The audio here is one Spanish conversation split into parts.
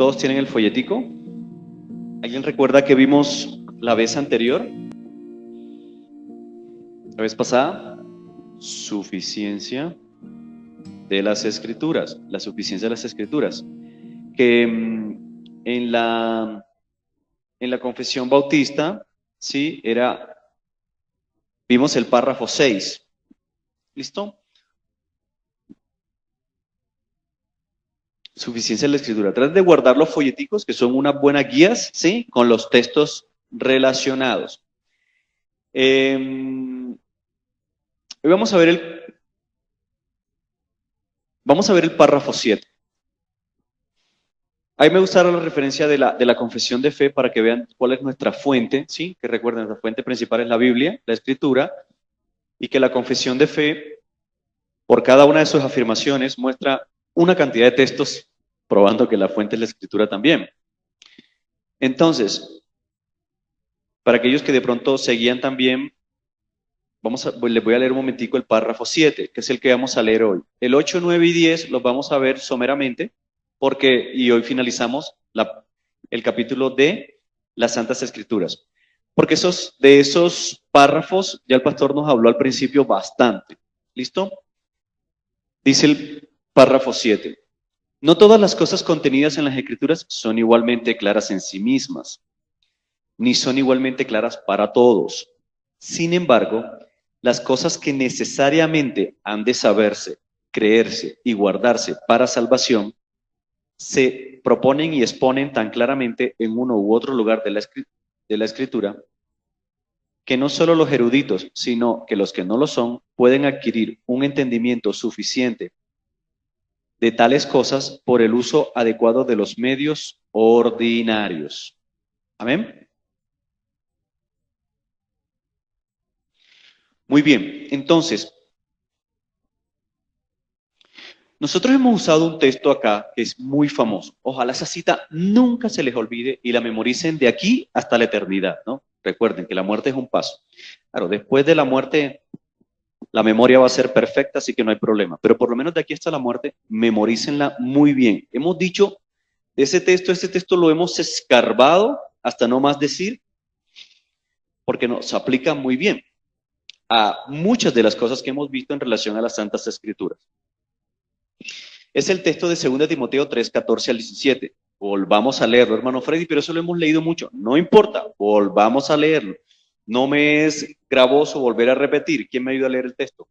¿Todos tienen el folletico? ¿Alguien recuerda que vimos la vez anterior? La vez pasada, suficiencia de las Escrituras, la suficiencia de las Escrituras, que en la confesión bautista, sí, vimos el párrafo 6, ¿listo? Suficiencia de la Escritura. Trata de guardar los folleticos, que son unas buenas guías, ¿sí? Con los textos relacionados. Hoy vamos a ver el párrafo 7. Ahí me gusta la referencia de la confesión de fe para que vean cuál es nuestra fuente, ¿sí? Que recuerden, nuestra fuente principal es la Biblia, la Escritura, y que la confesión de fe, por cada una de sus afirmaciones, muestra una cantidad de textos probando que la fuente es la Escritura también. Entonces, para aquellos que de pronto seguían también, les voy a leer un momentico el párrafo 7, que es el que vamos a leer hoy. El 8, 9 y 10 los vamos a ver someramente, y hoy finalizamos el capítulo de las Santas Escrituras. Porque de esos párrafos ya el pastor nos habló al principio bastante. ¿Listo? Dice el párrafo 7. No todas las cosas contenidas en las Escrituras son igualmente claras en sí mismas, ni son igualmente claras para todos. Sin embargo, las cosas que necesariamente han de saberse, creerse y guardarse para salvación, se proponen y exponen tan claramente en uno u otro lugar de la Escritura, que no solo los eruditos, sino que los que no lo son, pueden adquirir un entendimiento suficiente de tales cosas por el uso adecuado de los medios ordinarios. ¿Amén? Muy bien, entonces, nosotros hemos usado un texto acá que es muy famoso. Ojalá esa cita nunca se les olvide y la memoricen de aquí hasta la eternidad, ¿no? Recuerden que la muerte es un paso. Claro, después de la muerte, la memoria va a ser perfecta, así que no hay problema. Pero por lo menos de aquí hasta la muerte, memorícenla muy bien. Hemos dicho de ese texto lo hemos escarbado hasta no más decir, porque nos aplica muy bien a muchas de las cosas que hemos visto en relación a las Santas Escrituras. Es el texto de 2 Timoteo 3, 14 al 17. Volvamos a leerlo, hermano Freddy, pero eso lo hemos leído mucho. No importa, volvamos a leerlo. No me es gravoso volver a repetir. ¿Quién me ayuda a leer el texto?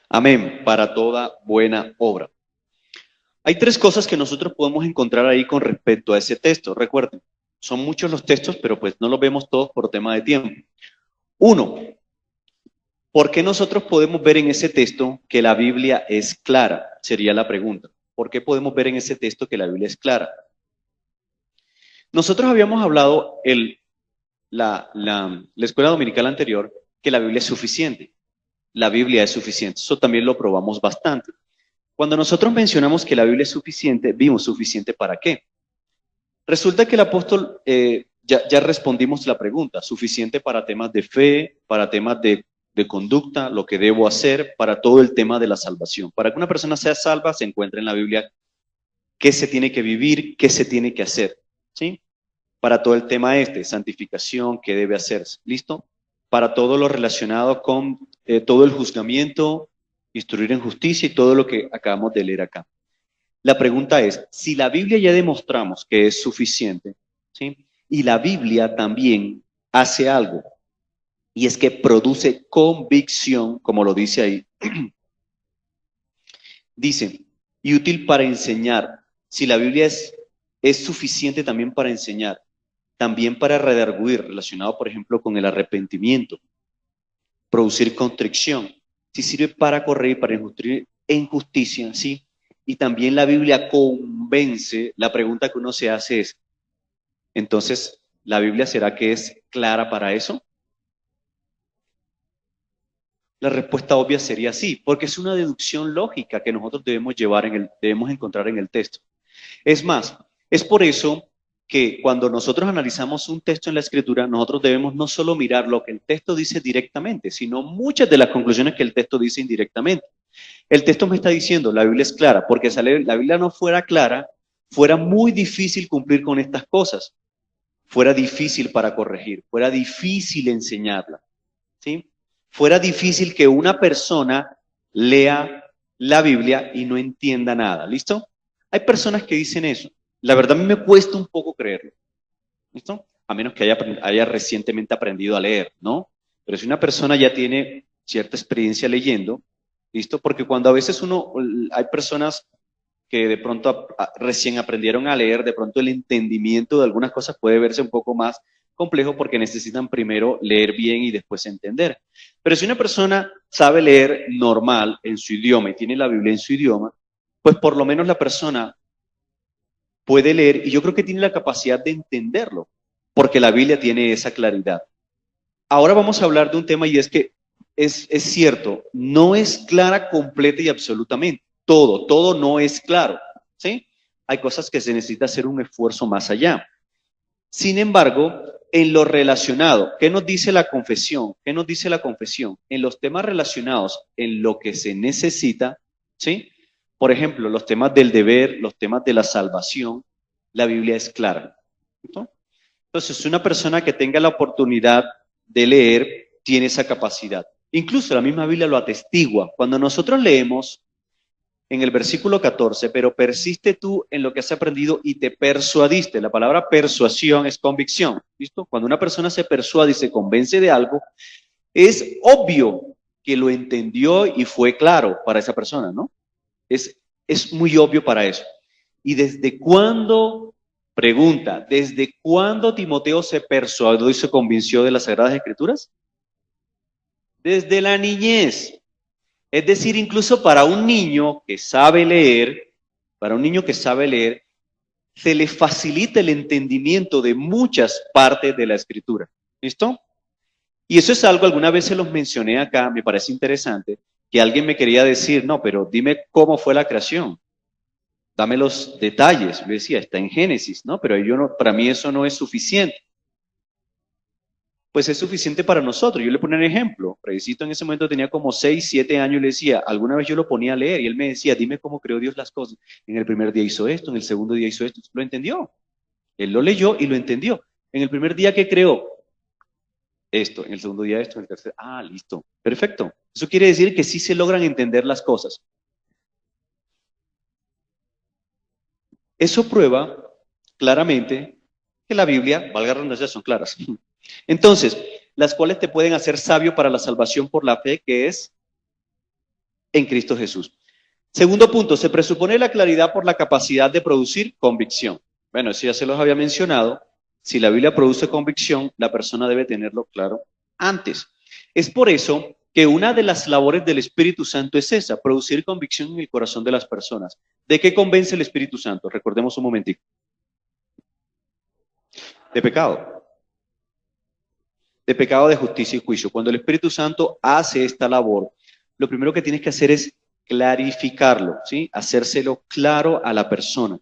Amén, para toda buena obra. Hay tres cosas que nosotros podemos encontrar ahí con respecto a ese texto. Recuerden, son muchos los textos, pero pues no los vemos todos por tema de tiempo. Uno, ¿por qué nosotros podemos ver en ese texto que la Biblia es clara? Sería la pregunta. ¿Por qué podemos ver en ese texto que la Biblia es clara? Nosotros habíamos hablado la escuela dominical anterior que la Biblia es suficiente. La Biblia es suficiente. Eso también lo probamos bastante. Cuando nosotros mencionamos que la Biblia es suficiente, vimos suficiente para qué. Resulta que el apóstol, ya respondimos la pregunta, suficiente para temas de fe, para temas de conducta, lo que debo hacer, para todo el tema de la salvación. Para que una persona sea salva, se encuentra en la Biblia qué se tiene que vivir, qué se tiene que hacer, ¿sí? Para todo el tema santificación, qué debe hacerse, ¿listo? Para todo lo relacionado con todo el juzgamiento, instruir en justicia y todo lo que acabamos de leer acá. La pregunta es, si la Biblia ya demostramos que es suficiente, ¿sí? Y la Biblia también hace algo, y es que produce convicción, como lo dice ahí. Dice, y útil para enseñar. Si la Biblia es suficiente también para enseñar, también para redarguir, relacionado, por ejemplo, con el arrepentimiento, producir contrición, si sirve para corregir, para instruir en justicia, ¿sí? Y también la Biblia convence, la pregunta que uno se hace es, entonces, ¿la Biblia será que es clara para eso? La respuesta obvia sería sí, porque es una deducción lógica que nosotros debemos encontrar en el texto. Es más, es por eso que cuando nosotros analizamos un texto en la Escritura, nosotros debemos no solo mirar lo que el texto dice directamente, sino muchas de las conclusiones que el texto dice indirectamente. El texto me está diciendo, la Biblia es clara, porque si la Biblia no fuera clara, fuera muy difícil cumplir con estas cosas, fuera difícil para corregir, fuera difícil enseñarla, ¿sí? Fuera difícil que una persona lea la Biblia y no entienda nada, ¿listo? Hay personas que dicen eso. La verdad a mí me cuesta un poco creerlo, ¿listo? A menos que haya recientemente aprendido a leer, ¿no? Pero si una persona ya tiene cierta experiencia leyendo, ¿listo? Porque cuando a veces hay personas que de pronto recién aprendieron a leer, de pronto el entendimiento de algunas cosas puede verse un poco más complejo porque necesitan primero leer bien y después entender. Pero si una persona sabe leer normal en su idioma y tiene la Biblia en su idioma, pues por lo menos la persona puede leer y yo creo que tiene la capacidad de entenderlo, porque la Biblia tiene esa claridad. Ahora vamos a hablar de un tema y es que es cierto, no es clara completa y absolutamente. Todo no es claro, ¿sí? Hay cosas que se necesita hacer un esfuerzo más allá. Sin embargo, en lo relacionado, ¿qué nos dice la confesión? ¿Qué nos dice la confesión? En los temas relacionados, en lo que se necesita, ¿sí? Por ejemplo, los temas del deber, los temas de la salvación, la Biblia es clara, ¿no? Entonces, una persona que tenga la oportunidad de leer tiene esa capacidad. Incluso la misma Biblia lo atestigua. Cuando nosotros leemos en el versículo 14, pero persiste tú en lo que has aprendido y te persuadiste. La palabra persuasión es convicción, ¿listo? Cuando una persona se persuade y se convence de algo, es obvio que lo entendió y fue claro para esa persona, ¿no? Es muy obvio para eso. ¿Y desde cuándo, pregunta, desde cuándo Timoteo se persuadió y se convenció de las Sagradas Escrituras? Desde la niñez. Es decir, incluso para un niño que sabe leer, se le facilita el entendimiento de muchas partes de la Escritura. ¿Listo? Y eso es algo, alguna vez se los mencioné acá, me parece interesante, que alguien me quería decir, no, pero dime cómo fue la creación. Dame los detalles. Yo decía, está en Génesis, ¿no? Pero para mí eso no es suficiente. Pues es suficiente para nosotros. Yo le ponía un ejemplo. Fredicito en ese momento tenía como 6, 7 años y le decía, alguna vez yo lo ponía a leer y él me decía, dime cómo creó Dios las cosas. En el primer día hizo esto, en el segundo día hizo esto. Lo entendió. Él lo leyó y lo entendió. En el primer día que creó esto, en el segundo día esto, en el tercer, listo. Perfecto. Eso quiere decir que sí se logran entender las cosas. Eso prueba claramente que la Biblia, valga la redundancia, son claras. Entonces, las cuales te pueden hacer sabio para la salvación por la fe que es en Cristo Jesús. Segundo punto, se presupone la claridad por la capacidad de producir convicción. Bueno, eso ya se los había mencionado. Si la Biblia produce convicción, la persona debe tenerlo claro antes. Es por eso que una de las labores del Espíritu Santo es esa, producir convicción en el corazón de las personas. ¿De qué convence el Espíritu Santo? Recordemos un momentito. De pecado. De pecado, de justicia y juicio. Cuando el Espíritu Santo hace esta labor, lo primero que tienes que hacer es clarificarlo, ¿sí? Hacérselo claro a la persona.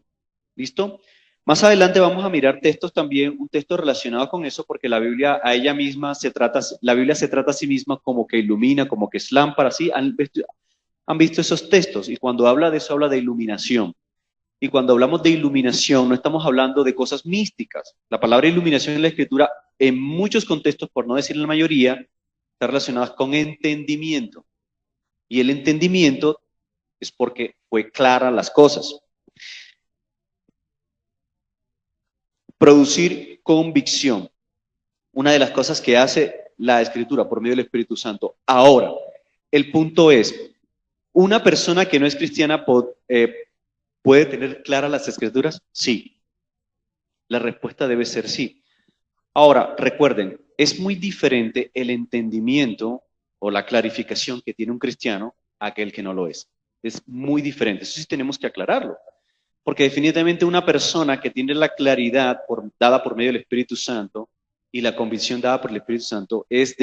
¿Listo? Más adelante vamos a mirar textos también, un texto relacionado con eso, porque la Biblia a ella misma la Biblia se trata a sí misma como que ilumina, como que es lámpara, ¿sí? Han visto esos textos y cuando habla de eso habla de iluminación. Y cuando hablamos de iluminación no estamos hablando de cosas místicas. La palabra iluminación en la Escritura, en muchos contextos, por no decir en la mayoría, está relacionada con entendimiento. Y el entendimiento es porque fue clara las cosas. Producir convicción. Una de las cosas que hace la Escritura por medio del Espíritu Santo. Ahora, el punto es, ¿una persona que no es cristiana puede tener claras las Escrituras? Sí. La respuesta debe ser sí. Ahora, recuerden, es muy diferente el entendimiento o la clarificación que tiene un cristiano a aquel que no lo es. Es muy diferente. Eso sí tenemos que aclararlo. Porque definitivamente una persona que tiene la claridad dada por medio del Espíritu Santo y la convicción dada por el Espíritu Santo es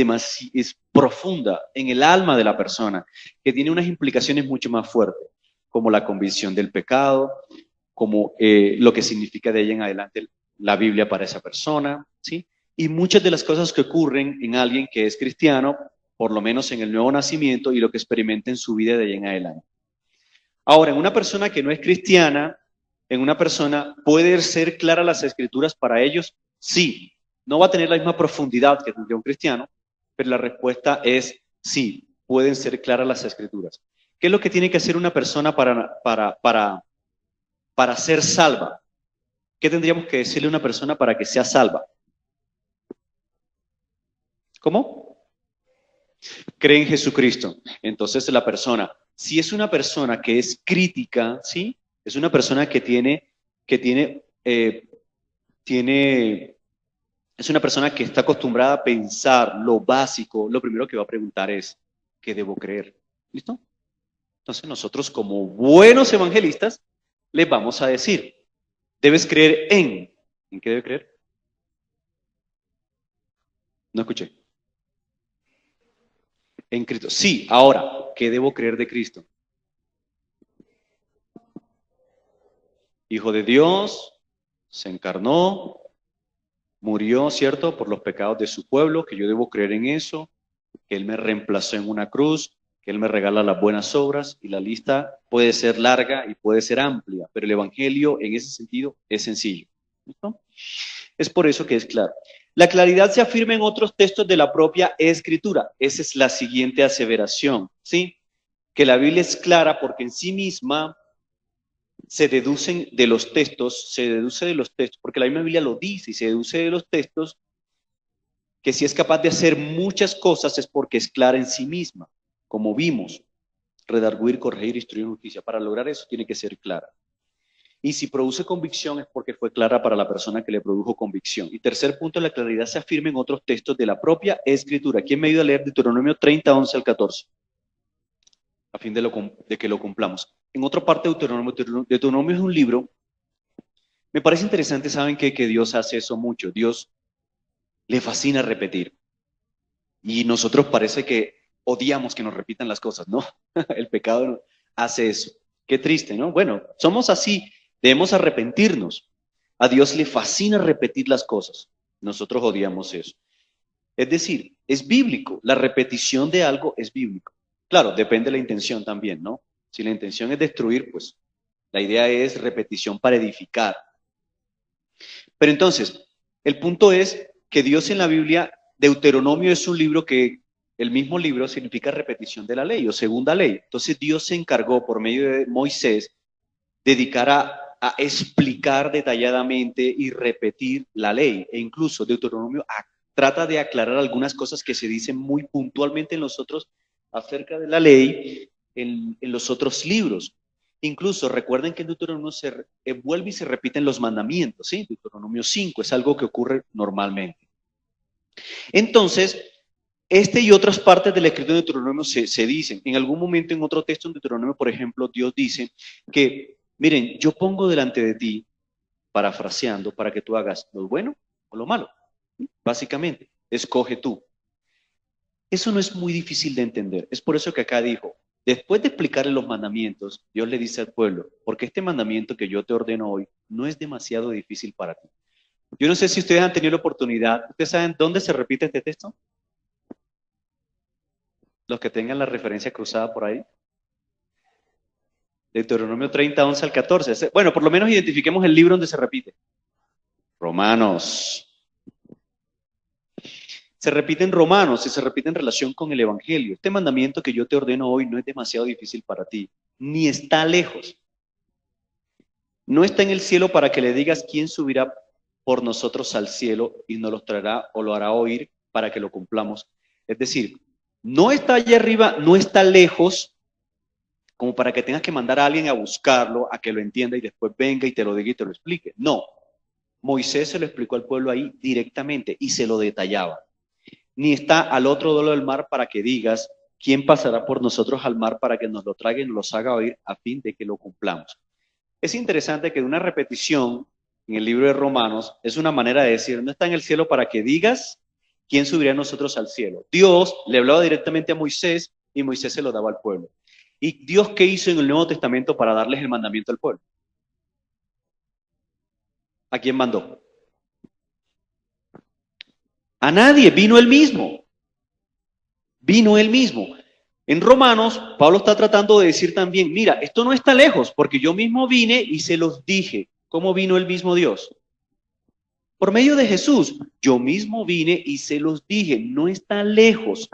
profunda en el alma de la persona, que tiene unas implicaciones mucho más fuertes, como la convicción del pecado, como lo que significa de ahí en adelante la Biblia para esa persona, ¿sí? Y muchas de las cosas que ocurren en alguien que es cristiano, por lo menos en el nuevo nacimiento y lo que experimenta en su vida de ahí en adelante. Ahora, en una persona que no es cristiana, en una persona, ¿puede ser clara las escrituras para ellos? Sí. No va a tener la misma profundidad que tendría un cristiano, pero la respuesta es sí, pueden ser claras las escrituras. ¿Qué es lo que tiene que hacer una persona para ser salva? ¿Qué tendríamos que decirle a una persona para que sea salva? ¿Cómo? Cree en Jesucristo. Entonces la persona, si es una persona que es crítica, ¿sí? Es una persona tiene, es una persona que está acostumbrada a pensar lo básico, lo primero que va a preguntar es, ¿qué debo creer? ¿Listo? Entonces nosotros como buenos evangelistas les vamos a decir, debes creer ¿en qué debe creer? No escuché. En Cristo. Sí, ahora, ¿qué debo creer de Cristo? Hijo de Dios, se encarnó, murió, ¿cierto?, por los pecados de su pueblo, que yo debo creer en eso, que Él me reemplazó en una cruz, que Él me regala las buenas obras, y la lista puede ser larga y puede ser amplia, pero el Evangelio en ese sentido es sencillo. ¿Listo? Es por eso que es claro. La claridad se afirma en otros textos de la propia Escritura. Esa es la siguiente aseveración, ¿sí? Que la Biblia es clara porque en sí misma se deduce de los textos, porque la misma Biblia lo dice y se deduce de los textos que si es capaz de hacer muchas cosas es porque es clara en sí misma, como vimos, redarguir, corregir, instruir en justicia. Para lograr eso tiene que ser clara. Y si produce convicción es porque fue clara para la persona que le produjo convicción. Y tercer punto, la claridad se afirma en otros textos de la propia Escritura. ¿Quién me ayuda a leer Deuteronomio 30, 11 al 14? A fin de que lo cumplamos. En otra parte de Deuteronomio es un libro. Me parece interesante, ¿saben qué? Que Dios hace eso mucho. Dios le fascina repetir. Y nosotros parece que odiamos que nos repitan las cosas, ¿no? El pecado hace eso. Qué triste, ¿no? Bueno, somos así, debemos arrepentirnos. A Dios le fascina repetir las cosas. Nosotros odiamos eso. Es decir, es bíblico. La repetición de algo es bíblico. Claro, depende de la intención también, ¿no? Si la intención es destruir, pues la idea es repetición para edificar. Pero entonces, el punto es que Dios en la Biblia, Deuteronomio es un libro que el mismo libro significa repetición de la ley o segunda ley. Entonces Dios se encargó por medio de Moisés dedicar a explicar detalladamente y repetir la ley. E incluso Deuteronomio trata de aclarar algunas cosas que se dicen muy puntualmente en los otros acerca de la ley en los otros libros. Incluso recuerden que en Deuteronomio se vuelve y se repiten los mandamientos, ¿sí? Deuteronomio 5 es algo que ocurre normalmente. Entonces, este y otras partes de la escritura de Deuteronomio se dicen. En algún momento en otro texto en Deuteronomio, por ejemplo, Dios dice que, miren, yo pongo delante de ti, parafraseando, para que tú hagas lo bueno o lo malo. Básicamente, escoge tú. Eso no es muy difícil de entender. Es por eso que acá dijo, después de explicarle los mandamientos, Dios le dice al pueblo, porque este mandamiento que yo te ordeno hoy no es demasiado difícil para ti. Yo no sé si ustedes han tenido la oportunidad, ¿ustedes saben dónde se repite este texto? Los que tengan la referencia cruzada por ahí. Deuteronomio 30, 11 al 14. Bueno, por lo menos identifiquemos el libro donde se repite. Romanos. Se repite en Romanos y se repite en relación con el Evangelio. Este mandamiento que yo te ordeno hoy no es demasiado difícil para ti, ni está lejos. No está en el cielo para que le digas quién subirá por nosotros al cielo y nos los traerá o lo hará oír para que lo cumplamos. Es decir, no está allá arriba, no está lejos, como para que tengas que mandar a alguien a buscarlo, a que lo entienda y después venga y te lo diga y te lo explique. No, Moisés se lo explicó al pueblo ahí directamente y se lo detallaba. Ni está al otro lado del mar para que digas quién pasará por nosotros al mar para que nos lo traiga y nos los haga oír a fin de que lo cumplamos. Es interesante que una repetición en el libro de Romanos es una manera de decir, no está en el cielo para que digas quién subirá a nosotros al cielo. Dios le hablaba directamente a Moisés y Moisés se lo daba al pueblo. ¿Y Dios qué hizo en el Nuevo Testamento para darles el mandamiento al pueblo? ¿A quién mandó? A nadie, vino él mismo. Vino él mismo. En Romanos, Pablo está tratando de decir también, mira, esto no está lejos, porque yo mismo vine y se los dije. ¿Cómo vino el mismo Dios? Por medio de Jesús. Yo mismo vine y se los dije, no está lejos.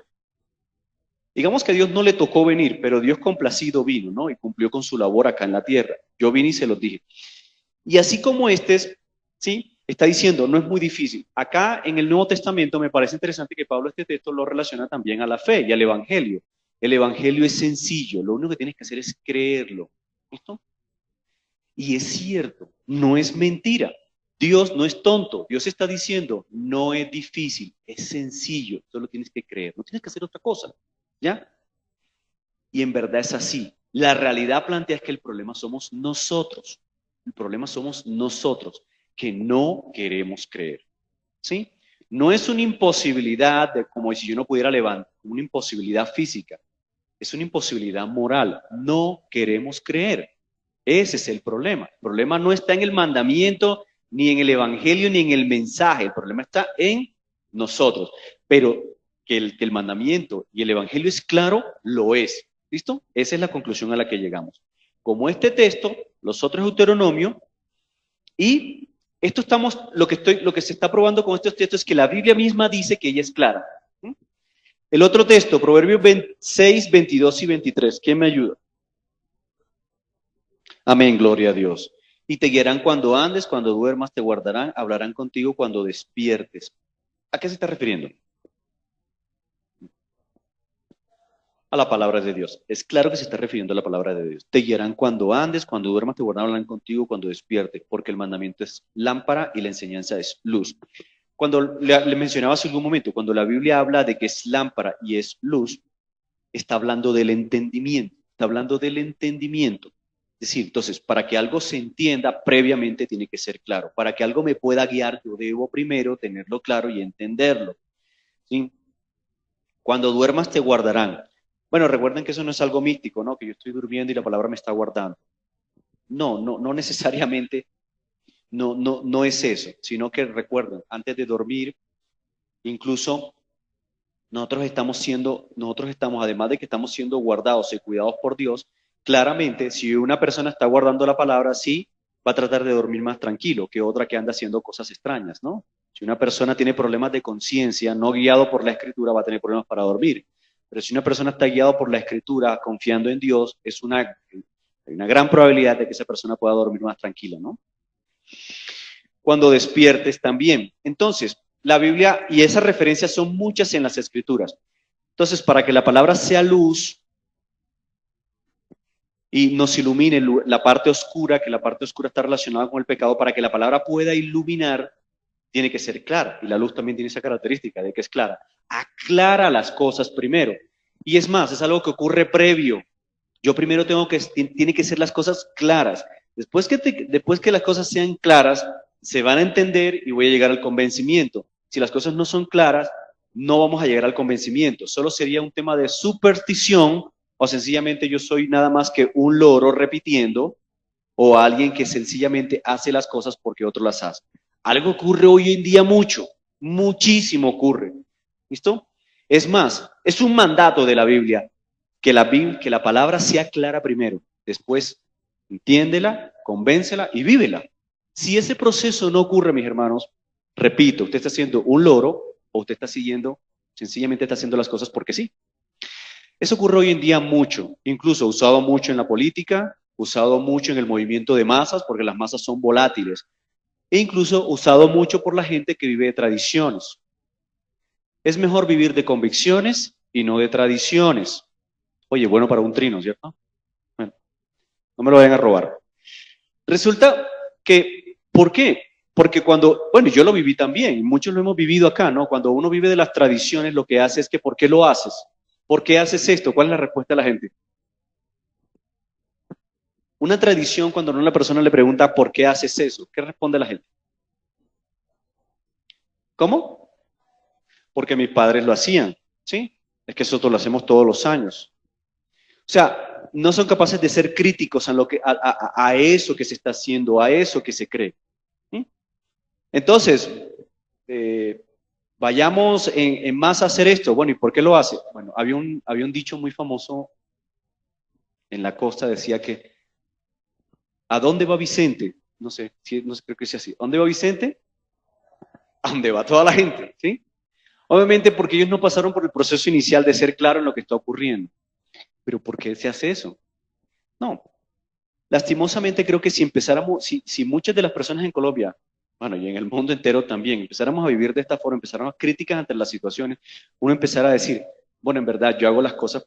Digamos que a Dios no le tocó venir, pero Dios complacido vino, ¿no? Y cumplió con su labor acá en la tierra. Yo vine y se los dije. Y así como ¿sí? Está diciendo, no es muy difícil. Acá en el Nuevo Testamento me parece interesante que Pablo este texto lo relaciona también a la fe y al Evangelio. El Evangelio es sencillo, lo único que tienes que hacer es creerlo. ¿Listo? Y es cierto, no es mentira. Dios no es tonto. Dios está diciendo, no es difícil, es sencillo, solo tienes que creer, no tienes que hacer otra cosa. ¿Ya? Y en verdad es así. La realidad plantea que el problema somos nosotros. El problema somos nosotros, que no queremos creer. ¿Sí? No es una imposibilidad de como si yo no pudiera levantar, una imposibilidad física. Es una imposibilidad moral. No queremos creer. Ese es el problema. El problema no está en el mandamiento, ni en el evangelio, ni en el mensaje. El problema está en nosotros. Pero que el mandamiento y el evangelio es claro, lo es. ¿Listo? Esa es la conclusión a la que llegamos. Como este texto, los otros Deuteronomio, y lo que se está probando con estos textos es que la Biblia misma dice que ella es clara. El otro texto, Proverbios 6, 22 y 23. ¿Quién me ayuda? Amén, gloria a Dios. Y te guiarán cuando andes, cuando duermas, te guardarán, hablarán contigo cuando despiertes. ¿A qué se está refiriendo? A la palabra de Dios. Es claro que se está refiriendo a la palabra de Dios. Te guiarán cuando andes, cuando duermas, te guardarán, hablarán contigo cuando despiertes, porque el mandamiento es lámpara y la enseñanza es luz. Cuando le mencionaba hace algún momento, cuando la Biblia habla de que es lámpara y es luz, está hablando del entendimiento, está hablando del entendimiento. Es decir, entonces, para que algo se entienda, previamente tiene que ser claro. Para que algo me pueda guiar, yo debo primero tenerlo claro y entenderlo. ¿Sí? Cuando duermas te guardarán. Bueno, recuerden que eso no es algo místico, ¿no? Que yo estoy durmiendo y la palabra me está guardando. No necesariamente, no es eso, sino que recuerden, antes de dormir, incluso nosotros estamos, además de que estamos siendo guardados y cuidados por Dios, claramente, si una persona está guardando la palabra, sí, va a tratar de dormir más tranquilo que otra que anda haciendo cosas extrañas, ¿no? Si una persona tiene problemas de conciencia, no guiado por la Escritura, va a tener problemas para dormir. Pero si una persona está guiado por la Escritura, confiando en Dios, hay una gran probabilidad de que esa persona pueda dormir más tranquila, ¿no? Cuando despiertes también. Entonces, la Biblia, y esas referencias son muchas en las Escrituras. Entonces, para que la palabra sea luz y nos ilumine la parte oscura, que la parte oscura está relacionada con el pecado, para que la palabra pueda iluminar, tiene que ser clara. Y la luz también tiene esa característica de que es clara. Aclara las cosas primero. Y es más, es algo que ocurre previo. Yo primero tiene que ser las cosas claras. Después que las cosas sean claras, se van a entender y voy a llegar al convencimiento. Si las cosas no son claras, no vamos a llegar al convencimiento. Solo sería un tema de superstición o sencillamente yo soy nada más que un loro repitiendo o alguien que sencillamente hace las cosas porque otro las hace. Algo ocurre hoy en día mucho, muchísimo ocurre. ¿Listo? Es más, es un mandato de la Biblia que la palabra sea clara primero, después entiéndela, convéncela y vívela. Si ese proceso no ocurre, mis hermanos, repito, usted está siendo un loro o usted sencillamente está haciendo las cosas porque sí. Eso ocurre hoy en día mucho, incluso usado mucho en la política, usado mucho en el movimiento de masas, porque las masas son volátiles, e incluso usado mucho por la gente que vive de tradiciones. Es mejor vivir de convicciones y no de tradiciones. Oye, bueno para un trino, ¿cierto? Bueno, no me lo vayan a robar. Resulta que, ¿por qué? Porque bueno, yo lo viví también, y muchos lo hemos vivido acá, ¿no? Cuando uno vive de las tradiciones, lo que hace es que, ¿por qué lo haces? ¿Por qué haces esto? ¿Cuál es la respuesta de la gente? Una tradición, cuando una persona le pregunta, ¿por qué haces eso? ¿Qué responde la gente? ¿Cómo? Porque mis padres lo hacían, ¿sí? Es que nosotros lo hacemos todos los años. O sea, no son capaces de ser críticos a eso que se está haciendo, a eso que se cree. ¿Sí? Entonces, vayamos en masa a hacer esto. Bueno, ¿y por qué lo hace? Bueno, había un dicho muy famoso en la costa, decía que, ¿a dónde va Vicente? No sé, no sé, creo que sea así. ¿A dónde va Vicente? A dónde va toda la gente, ¿sí? Obviamente porque ellos no pasaron por el proceso inicial de ser claro en lo que está ocurriendo. Pero ¿por qué se hace eso? No, lastimosamente creo que si empezáramos, si muchas de las personas en Colombia, bueno, y en el mundo entero también, empezáramos a vivir de esta forma, empezáramos críticas ante las situaciones, uno empezara a decir, bueno, en verdad, yo hago las cosas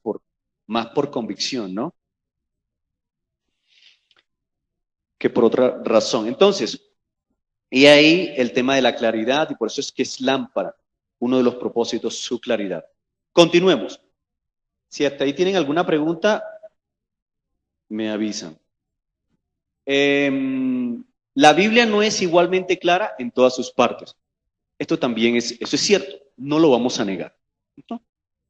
más por convicción, ¿no? Que por otra razón. Entonces, y ahí el tema de la claridad, y por eso es que es lámpara, uno de los propósitos, su claridad. Continuemos. Si hasta ahí tienen alguna pregunta, me avisan. La Biblia no es igualmente clara en todas sus partes. Esto también eso es cierto, no lo vamos a negar. ¿No?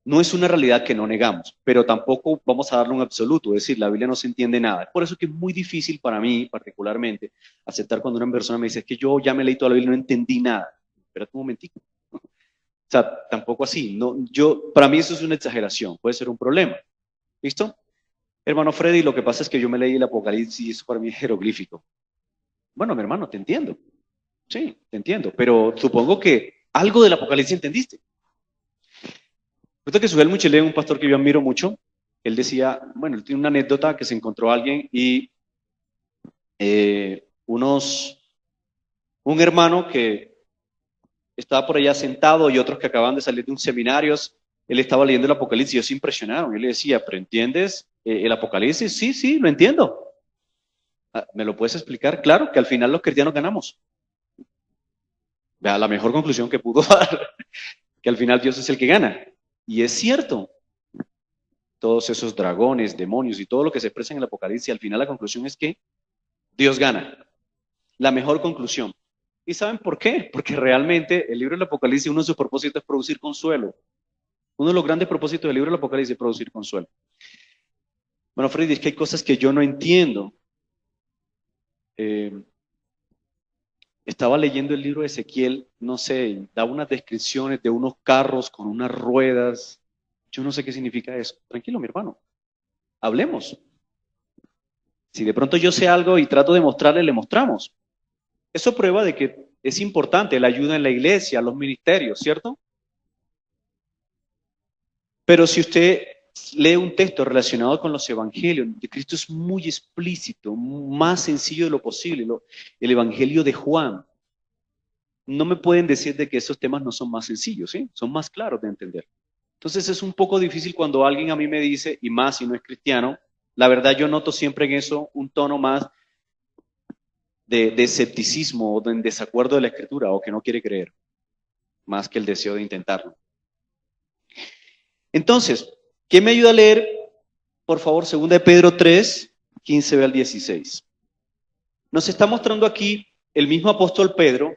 No es una realidad que no negamos, pero tampoco vamos a darle un absoluto, es decir, la Biblia no se entiende nada. Por eso que es muy difícil para mí, particularmente, aceptar cuando una persona me dice, es que yo ya me leí toda la Biblia y no entendí nada. Espérate un momentico. O sea, tampoco así. No, para mí eso es una exageración, puede ser un problema. ¿Listo? Hermano Freddy, lo que pasa es que yo me leí el Apocalipsis y eso para mí es jeroglífico. Bueno, mi hermano, te entiendo. Sí, te entiendo, pero supongo que algo del Apocalipsis entendiste. Resulta que Subel Muchele, un pastor que yo admiro mucho, él decía, bueno, él tiene una anécdota que se encontró a alguien y un hermano que estaba por allá sentado y otros que acaban de salir de un seminario, él estaba leyendo el Apocalipsis y ellos se impresionaron. Él le decía, ¿pero entiendes el Apocalipsis? Sí, sí, lo entiendo. Ah, ¿me lo puedes explicar? Claro, que al final los cristianos ganamos. Vea, la mejor conclusión que pudo dar, que al final Dios es el que gana. Y es cierto, todos esos dragones, demonios y todo lo que se expresa en el Apocalipsis, al final la conclusión es que Dios gana. La mejor conclusión. ¿Y saben por qué? Porque realmente el libro del Apocalipsis, uno de sus propósitos es producir consuelo. Uno de los grandes propósitos del libro del Apocalipsis es producir consuelo. Bueno, Freddy, es que hay cosas que yo no entiendo. Estaba leyendo el libro de Ezequiel, no sé, da unas descripciones de unos carros con unas ruedas. Yo no sé qué significa eso. Tranquilo, mi hermano. Hablemos. Si de pronto yo sé algo y trato de mostrarle, le mostramos. Eso prueba de que es importante la ayuda en la iglesia, los ministerios, ¿cierto? Pero si usted lee un texto relacionado con los evangelios, de Cristo es muy explícito, más sencillo de lo posible, el evangelio de Juan. No me pueden decir de que esos temas no son más sencillos, ¿sí? Son más claros de entender. Entonces es un poco difícil cuando alguien a mí me dice, y más si no es cristiano, la verdad yo noto siempre en eso un tono más de escepticismo o de en desacuerdo de la escritura o que no quiere creer, más que el deseo de intentarlo. Entonces, ¿quién me ayuda a leer, por favor, 2 de Pedro 3, 15 al 16? Nos está mostrando aquí el mismo apóstol Pedro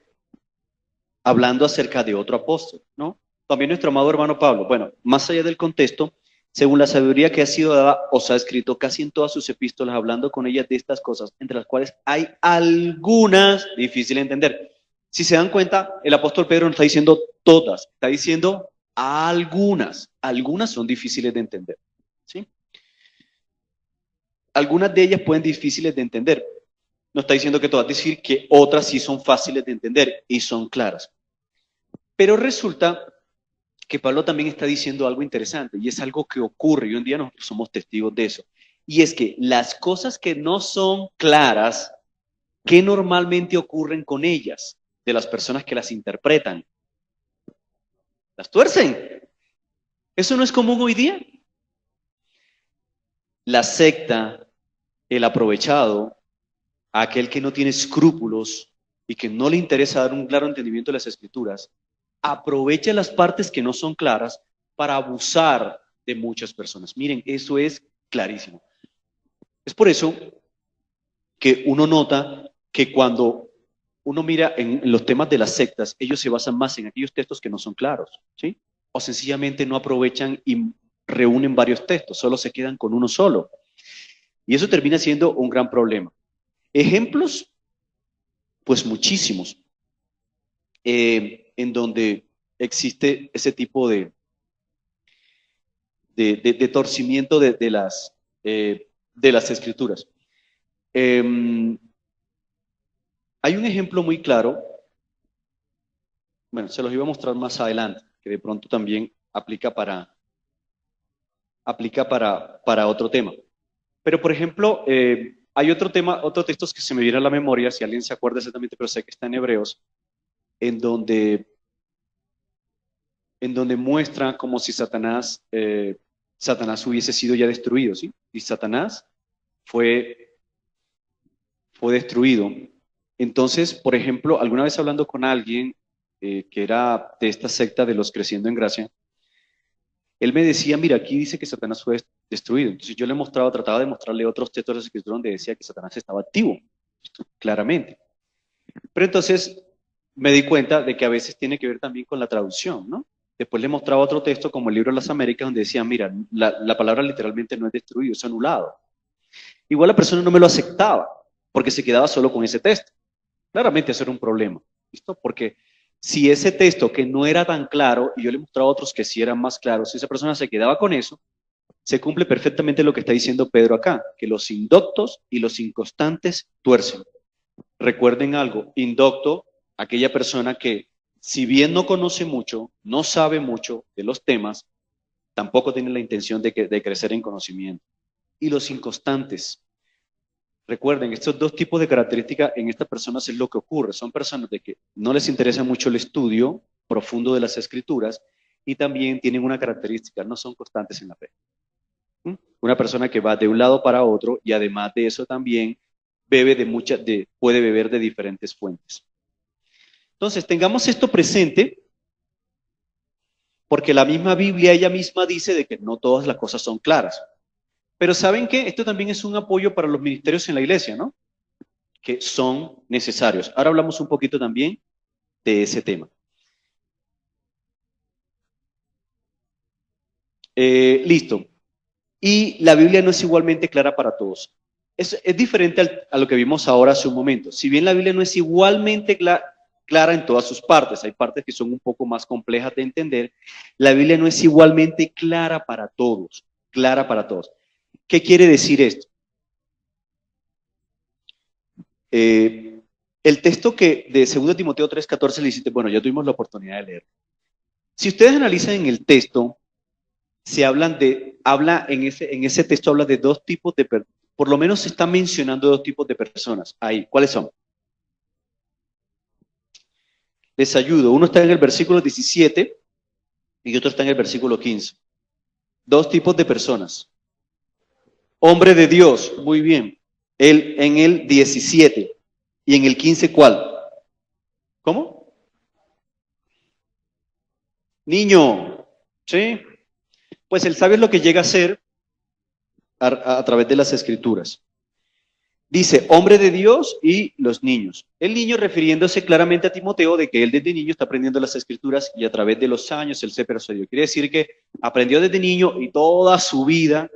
hablando acerca de otro apóstol, ¿no? También nuestro amado hermano Pablo. Bueno, más allá del contexto, según la sabiduría que ha sido dada, os ha escrito casi en todas sus epístolas, hablando con ellas de estas cosas, entre las cuales hay algunas difíciles de entender. Si se dan cuenta, el apóstol Pedro no está diciendo todas, está diciendo algunas. Algunas son difíciles de entender, ¿sí? Algunas de ellas pueden difíciles de entender. No está diciendo que todas, decir que otras sí son fáciles de entender y son claras. Pero resulta que Pablo también está diciendo algo interesante y es algo que ocurre y hoy en día nosotros somos testigos de eso. Y es que las cosas que no son claras, ¿qué normalmente ocurren con ellas? De las personas que las interpretan. Las tuercen. ¿Eso no es común hoy día? La secta, el aprovechado, aquel que no tiene escrúpulos y que no le interesa dar un claro entendimiento de las escrituras, aprovecha las partes que no son claras para abusar de muchas personas. Miren, eso es clarísimo. Es por eso que uno nota que cuando uno mira en los temas de las sectas, ellos se basan más en aquellos textos que no son claros, ¿sí? O sencillamente no aprovechan y reúnen varios textos, solo se quedan con uno solo. Y eso termina siendo un gran problema. Ejemplos, pues muchísimos, en donde existe ese tipo de torcimiento de las escrituras. Hay un ejemplo muy claro, bueno, se los iba a mostrar más adelante, que de pronto también aplica para otro tema. Pero, por ejemplo, hay otro tema, otro texto que se me viene a la memoria, si alguien se acuerda exactamente, pero sé que está en Hebreos, en donde muestra como si Satanás hubiese sido ya destruido, ¿sí? Y Satanás fue destruido. Entonces, por ejemplo, alguna vez hablando con alguien que era de esta secta de los Creciendo en Gracia, él me decía, mira, aquí dice que Satanás fue destruido. Entonces yo le mostraba, trataba de mostrarle otros textos de la Escritura donde decía que Satanás estaba activo, claramente. Pero entonces me di cuenta de que a veces tiene que ver también con la traducción, ¿no? Después le mostraba otro texto como el libro de las Américas donde decía, mira, la palabra literalmente no es destruido, es anulado. Igual la persona no me lo aceptaba porque se quedaba solo con ese texto. Claramente eso era un problema, ¿listo? Porque si ese texto que no era tan claro, y yo le mostraba a otros que sí eran más claros, si esa persona se quedaba con eso, se cumple perfectamente lo que está diciendo Pedro acá, que los indoctos y los inconstantes tuercen. Recuerden algo, indocto, aquella persona que si bien no conoce mucho, no sabe mucho de los temas, tampoco tiene la intención de crecer en conocimiento. Y los inconstantes, recuerden, estos dos tipos de características en estas personas es lo que ocurre. Son personas de que no les interesa mucho el estudio profundo de las escrituras y también tienen una característica, no son constantes en la fe. Una persona que va de un lado para otro y además de eso también puede beber de diferentes fuentes. Entonces, tengamos esto presente porque la misma Biblia ella misma dice de que no todas las cosas son claras. Pero ¿saben qué? Esto también es un apoyo para los ministerios en la iglesia, ¿no? Que son necesarios. Ahora hablamos un poquito también de ese tema. Listo. Y la Biblia no es igualmente clara para todos. Es diferente a lo que vimos ahora hace un momento. Si bien la Biblia no es igualmente clara en todas sus partes, hay partes que son un poco más complejas de entender, la Biblia no es igualmente clara para todos, clara para todos. ¿Qué quiere decir esto? El texto que de 2 Timoteo 3:14 le dice, bueno, ya tuvimos la oportunidad de leer. Si ustedes analizan en el texto, en ese texto habla de dos tipos de personas, por lo menos se está mencionando dos tipos de personas ahí. ¿Cuáles son? Les ayudo. Uno está en el versículo 17 y otro está en el versículo 15. Dos tipos de personas. Hombre de Dios, muy bien. Él en el 17 y en el 15, ¿cuál? ¿Cómo? Niño, ¿sí? Pues el sabio es lo que llega a ser a través de las escrituras. Dice, hombre de Dios y los niños. El niño refiriéndose claramente a Timoteo de que él desde niño está aprendiendo las escrituras y a través de los años él se persuadió. Quiere decir que aprendió desde niño y toda su vida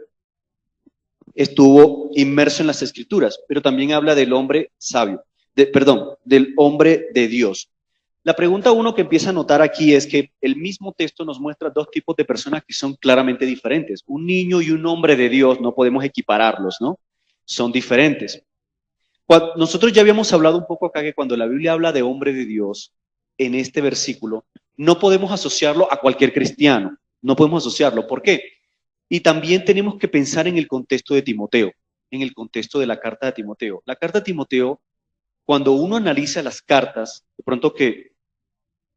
estuvo inmerso en las escrituras, pero también habla del hombre sabio, del hombre de Dios. La pregunta uno que empieza a notar aquí es que el mismo texto nos muestra dos tipos de personas que son claramente diferentes. Un niño y un hombre de Dios, no podemos equipararlos, ¿no? Son diferentes. Nosotros ya habíamos hablado un poco acá que cuando la Biblia habla de hombre de Dios, en este versículo, no podemos asociarlo a cualquier cristiano. No podemos asociarlo. ¿Por qué? Y también tenemos que pensar en el contexto de Timoteo, en el contexto de la carta de Timoteo. La carta de Timoteo, cuando uno analiza las cartas, de pronto que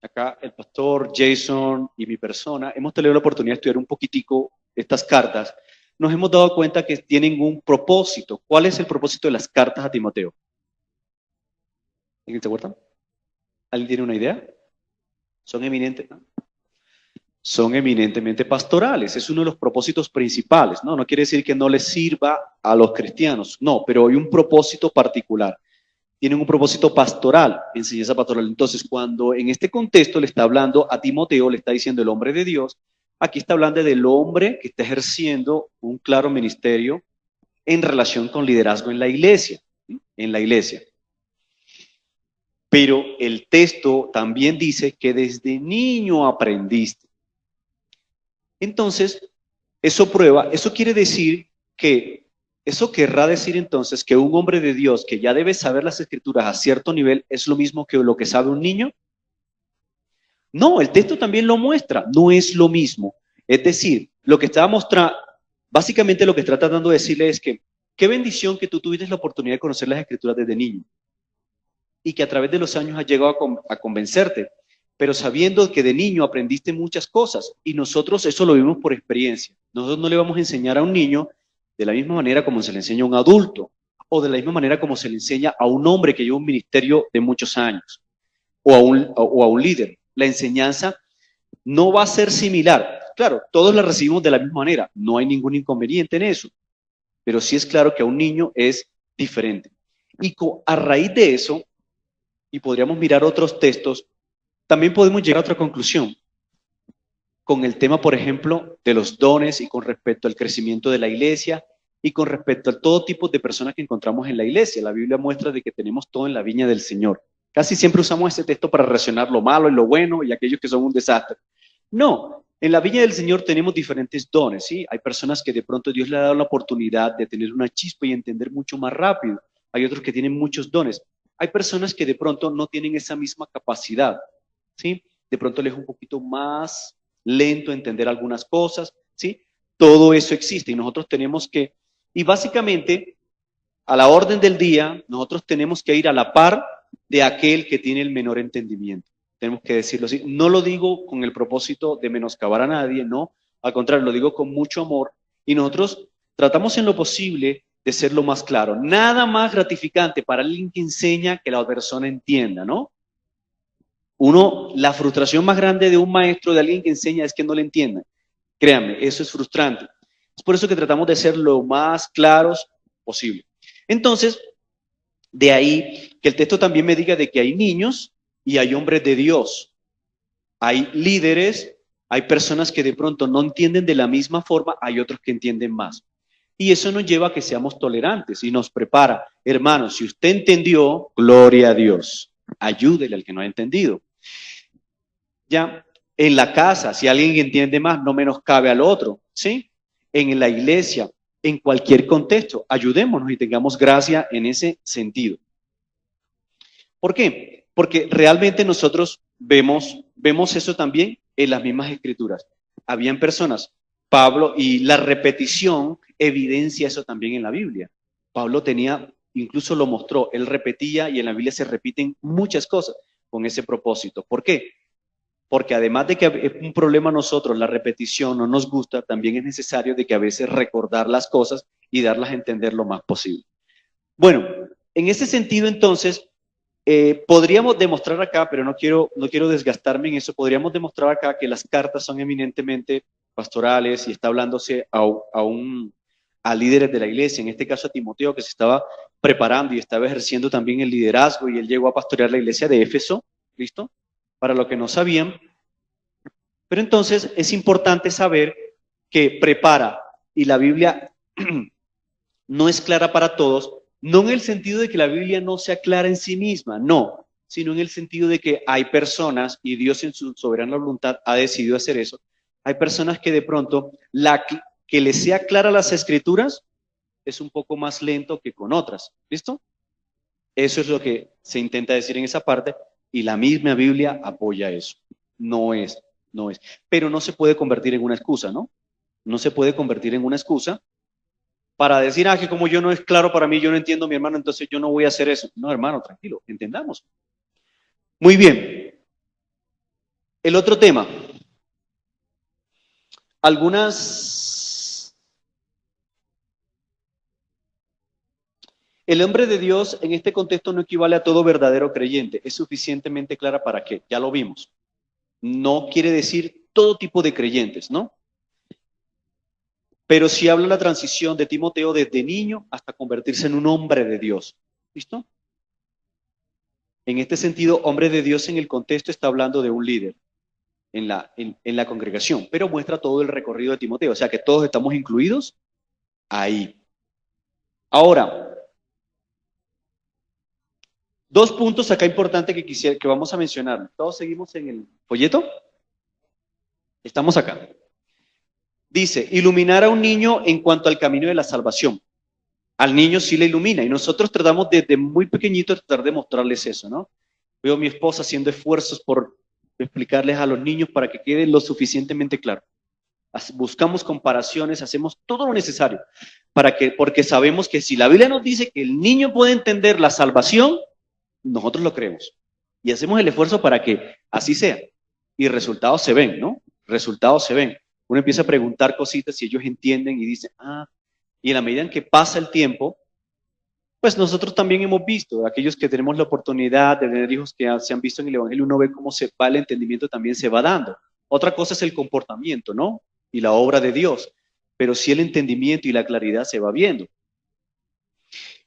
acá el pastor Jason y mi persona hemos tenido la oportunidad de estudiar un poquitico estas cartas, nos hemos dado cuenta que tienen un propósito. ¿Cuál es el propósito de las cartas a Timoteo? ¿Alguien se acuerda? ¿Alguien tiene una idea? Son eminentes, ¿no? Son eminentemente pastorales. Es uno de los propósitos principales, ¿no? No quiere decir que no les sirva a los cristianos, no, pero hay un propósito particular. Tienen un propósito pastoral, enseñanza pastoral. Entonces, cuando en este contexto le está hablando a Timoteo, le está diciendo el hombre de Dios, aquí está hablando del hombre que está ejerciendo un claro ministerio en relación con liderazgo en la iglesia, ¿sí? En la iglesia. Pero el texto también dice que desde niño aprendiste. Entonces, eso quiere decir que, eso querrá decir entonces que un hombre de Dios que ya debe saber las escrituras a cierto nivel es lo mismo que lo que sabe un niño. No, el texto también lo muestra, no es lo mismo. Es decir, lo que está mostrando, básicamente lo que está tratando de decirle es que qué bendición que tú tuviste la oportunidad de conocer las escrituras desde niño y que a través de los años has llegado a convencerte, pero sabiendo que de niño aprendiste muchas cosas y nosotros eso lo vimos por experiencia. Nosotros no le vamos a enseñar a un niño de la misma manera como se le enseña a un adulto o de la misma manera como se le enseña a un hombre que lleva un ministerio de muchos años o a un líder. La enseñanza no va a ser similar. Claro, todos la recibimos de la misma manera, no hay ningún inconveniente en eso, pero sí es claro que a un niño es diferente. Y a raíz de eso, y podríamos mirar otros textos, también podemos llegar a otra conclusión con el tema, por ejemplo, de los dones y con respecto al crecimiento de la iglesia y con respecto a todo tipo de personas que encontramos en la iglesia. La Biblia muestra de que tenemos todo en la viña del Señor. Casi siempre usamos este texto para relacionar lo malo y lo bueno y aquellos que son un desastre. No, en la viña del Señor tenemos diferentes dones, ¿sí? Hay personas que de pronto Dios le ha dado la oportunidad de tener una chispa y entender mucho más rápido. Hay otros que tienen muchos dones. Hay personas que de pronto no tienen esa misma capacidad, ¿sí? De pronto les es un poquito más lento entender algunas cosas, ¿sí? Todo eso existe y nosotros tenemos que, y básicamente, a la orden del día, nosotros tenemos que ir a la par de aquel que tiene el menor entendimiento. Tenemos que decirlo así. No lo digo con el propósito de menoscabar a nadie, no. Al contrario, lo digo con mucho amor. Y nosotros tratamos en lo posible de ser lo más claro. Nada más gratificante para alguien que enseña que la persona entienda, ¿no? La frustración más grande de un maestro, de alguien que enseña, es que no le entiendan. Créanme, eso es frustrante. Es por eso que tratamos de ser lo más claros posible. Entonces, de ahí que el texto también me diga de que hay niños y hay hombres de Dios. Hay líderes, hay personas que de pronto no entienden de la misma forma, hay otros que entienden más. Y eso nos lleva a que seamos tolerantes y nos prepara. Hermanos, si usted entendió, gloria a Dios. Ayúdele al que no ha entendido. Ya, en la casa, si alguien entiende más, no menoscabe al otro, ¿sí? En la iglesia, en cualquier contexto, ayudémonos y tengamos gracia en ese sentido. ¿Por qué? Porque realmente nosotros vemos eso también en las mismas escrituras. Habían personas, Pablo, y la repetición evidencia eso también en la Biblia. Pablo tenía, incluso lo mostró, él repetía y en la Biblia se repiten muchas cosas con ese propósito. ¿Por qué? Porque además de que es un problema a nosotros, la repetición no nos gusta, también es necesario de que a veces recordar las cosas y darlas a entender lo más posible. Bueno, en ese sentido entonces, podríamos demostrar acá, pero no quiero desgastarme en eso, podríamos demostrar acá que las cartas son eminentemente pastorales y está hablándose a líderes de la iglesia, en este caso a Timoteo, que se estaba preparando y estaba ejerciendo también el liderazgo y él llegó a pastorear la iglesia de Éfeso, ¿listo? Para los que no sabían. Pero entonces es importante saber que prepara y la Biblia no es clara para todos, no en el sentido de que la Biblia no sea clara en sí misma, no, sino en el sentido de que hay personas, y Dios en su soberana voluntad ha decidido hacer eso, hay personas que de pronto que les sea clara las escrituras es un poco más lento que con otras, ¿listo? Eso es lo que se intenta decir en esa parte y la misma Biblia apoya eso. No es. Pero no se puede convertir en una excusa, ¿no? No se puede convertir en una excusa para decir, que como yo no es claro para mí, yo no entiendo a mi hermano, entonces yo no voy a hacer eso. No, hermano, tranquilo, entendamos. Muy bien. El otro tema. El hombre de Dios en este contexto no equivale a todo verdadero creyente. Es suficientemente clara para qué, ya lo vimos. No quiere decir todo tipo de creyentes, ¿no? Pero sí habla la transición de Timoteo desde niño hasta convertirse en un hombre de Dios. ¿Listo? En este sentido, hombre de Dios en el contexto está hablando de un líder en la congregación, pero muestra todo el recorrido de Timoteo, o sea que todos estamos incluidos ahí. Ahora, Dos puntos acá importantes que vamos a mencionar. ¿Todos seguimos en el folleto? Estamos acá. Dice, iluminar a un niño en cuanto al camino de la salvación. Al niño sí le ilumina y nosotros tratamos desde muy pequeñito tratar de mostrarles eso, ¿no? Veo a mi esposa haciendo esfuerzos por explicarles a los niños para que quede lo suficientemente claro. Buscamos comparaciones, hacemos todo lo necesario porque sabemos que si la Biblia nos dice que el niño puede entender la salvación, nosotros lo creemos y hacemos el esfuerzo para que así sea. Y resultados se ven, ¿no? Resultados se ven. Uno empieza a preguntar cositas y ellos entienden y dicen, y en la medida en que pasa el tiempo, pues nosotros también hemos visto, aquellos que tenemos la oportunidad de tener hijos que se han visto en el Evangelio, uno ve cómo se va el entendimiento, también se va dando. Otra cosa es el comportamiento, ¿no? Y la obra de Dios, pero sí el entendimiento y la claridad se va viendo.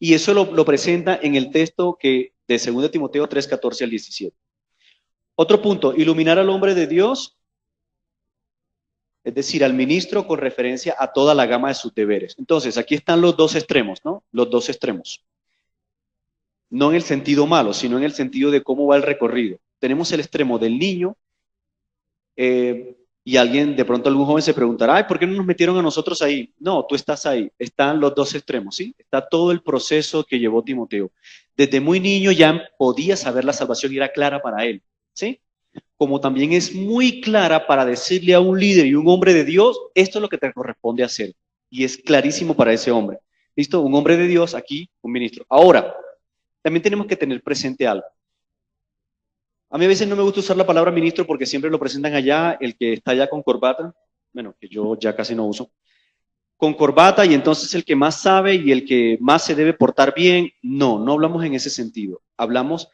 Y eso lo presenta en el texto de 2 Timoteo 3, 14 al 17. Otro punto, iluminar al hombre de Dios, es decir, al ministro con referencia a toda la gama de sus deberes. Entonces, aquí están los dos extremos, ¿no? Los dos extremos. No en el sentido malo, sino en el sentido de cómo va el recorrido. Tenemos el extremo del niño, y de pronto algún joven se preguntará, ay, ¿por qué no nos metieron a nosotros ahí? No, tú estás ahí, están los dos extremos, ¿sí? Está todo el proceso que llevó Timoteo. Desde muy niño ya podía saber la salvación y era clara para él, ¿sí? Como también es muy clara para decirle a un líder y un hombre de Dios, esto es lo que te corresponde hacer. Y es clarísimo para ese hombre. ¿Listo? Un hombre de Dios aquí, un ministro. Ahora, también tenemos que tener presente algo. A mí a veces no me gusta usar la palabra ministro porque siempre lo presentan allá, el que está allá con corbata, bueno, que yo ya casi no uso, con corbata y entonces el que más sabe y el que más se debe portar bien. No hablamos en ese sentido. Hablamos,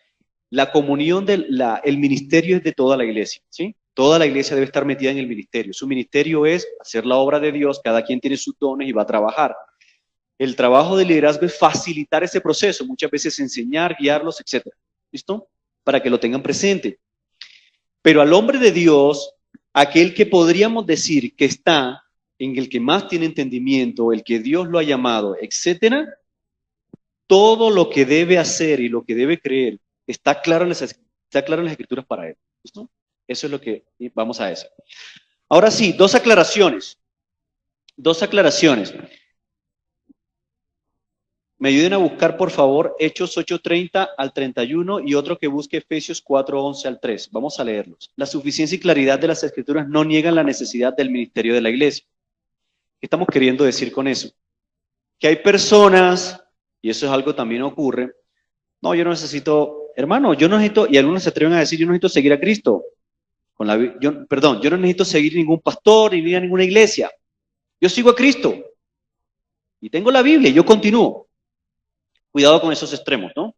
la comunión el ministerio es de toda la iglesia, ¿sí? Toda la iglesia debe estar metida en el ministerio. Su ministerio es hacer la obra de Dios, cada quien tiene sus dones y va a trabajar. El trabajo de liderazgo es facilitar ese proceso, muchas veces enseñar, guiarlos, etc. ¿Listo? Para que lo tengan presente. Pero al hombre de Dios, aquel que podríamos decir que está en el que más tiene entendimiento, el que Dios lo ha llamado, etcétera, todo lo que debe hacer y lo que debe creer está claro en las escrituras para él. ¿Listo? Eso es lo que vamos a eso. Ahora sí, dos aclaraciones. Me ayuden a buscar, por favor, Hechos 8:30 al 31 y otro que busque Efesios 4:11 al 3. Vamos a leerlos. La suficiencia y claridad de las escrituras no niegan la necesidad del ministerio de la iglesia. ¿Qué estamos queriendo decir con eso? Que hay personas, y eso es algo que también ocurre, no, yo no necesito, hermano, yo no necesito, y algunos se atreven a decir, yo no necesito seguir a Cristo. Yo no necesito seguir ningún pastor ni a ninguna iglesia. Yo sigo a Cristo. Y tengo la Biblia y yo continúo. Cuidado con esos extremos, ¿no?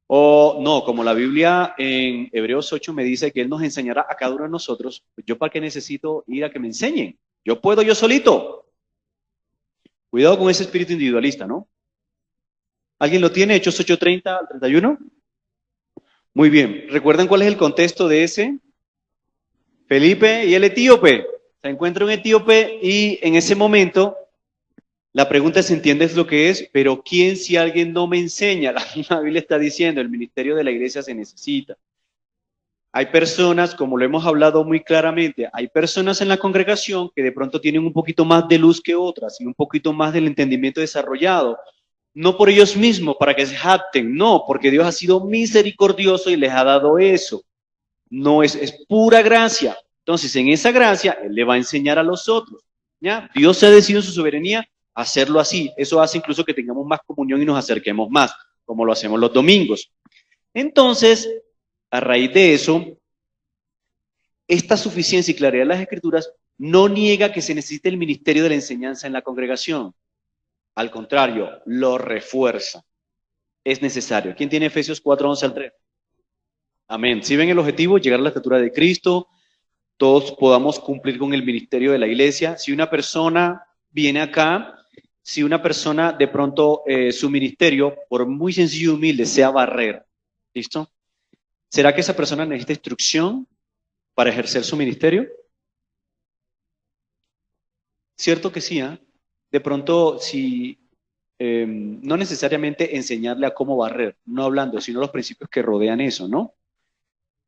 O no, como la Biblia en Hebreos 8 me dice que Él nos enseñará a cada uno de nosotros, pues yo para qué necesito ir a que me enseñen. Yo puedo yo solito. Cuidado con ese espíritu individualista, ¿no? ¿Alguien lo tiene? Hechos 8:30 al 31. Muy bien. ¿Recuerdan cuál es el contexto de ese? Felipe y el etíope. Se encuentra un etíope y en ese momento la pregunta se entiende es lo que es, pero ¿quién si alguien no me enseña? La Biblia está diciendo, el ministerio de la iglesia se necesita. Hay personas, como lo hemos hablado muy claramente, hay personas en la congregación que de pronto tienen un poquito más de luz que otras y un poquito más del entendimiento desarrollado. No por ellos mismos, para que se jacten, no, porque Dios ha sido misericordioso y les ha dado eso. No es pura gracia. Entonces, en esa gracia, Él le va a enseñar a los otros. ¿Ya? Dios se ha decidido en su soberanía hacerlo así. Eso hace incluso que tengamos más comunión y nos acerquemos más, como lo hacemos los domingos. Entonces, a raíz de eso, esta suficiencia y claridad de las Escrituras no niega que se necesite el ministerio de la enseñanza en la congregación. Al contrario, lo refuerza. Es necesario. ¿Quién tiene Efesios 4:11 al 3? Amén. Si ven el objetivo, llegar a la estatura de Cristo, todos podamos cumplir con el ministerio de la iglesia. Si una persona viene acá, si una persona de pronto su ministerio, por muy sencillo y humilde, sea barrer, ¿listo? ¿Será que esa persona necesita instrucción para ejercer su ministerio? Cierto que sí, ¿eh? De pronto, si no necesariamente enseñarle a cómo barrer, no hablando, sino los principios que rodean eso, ¿no?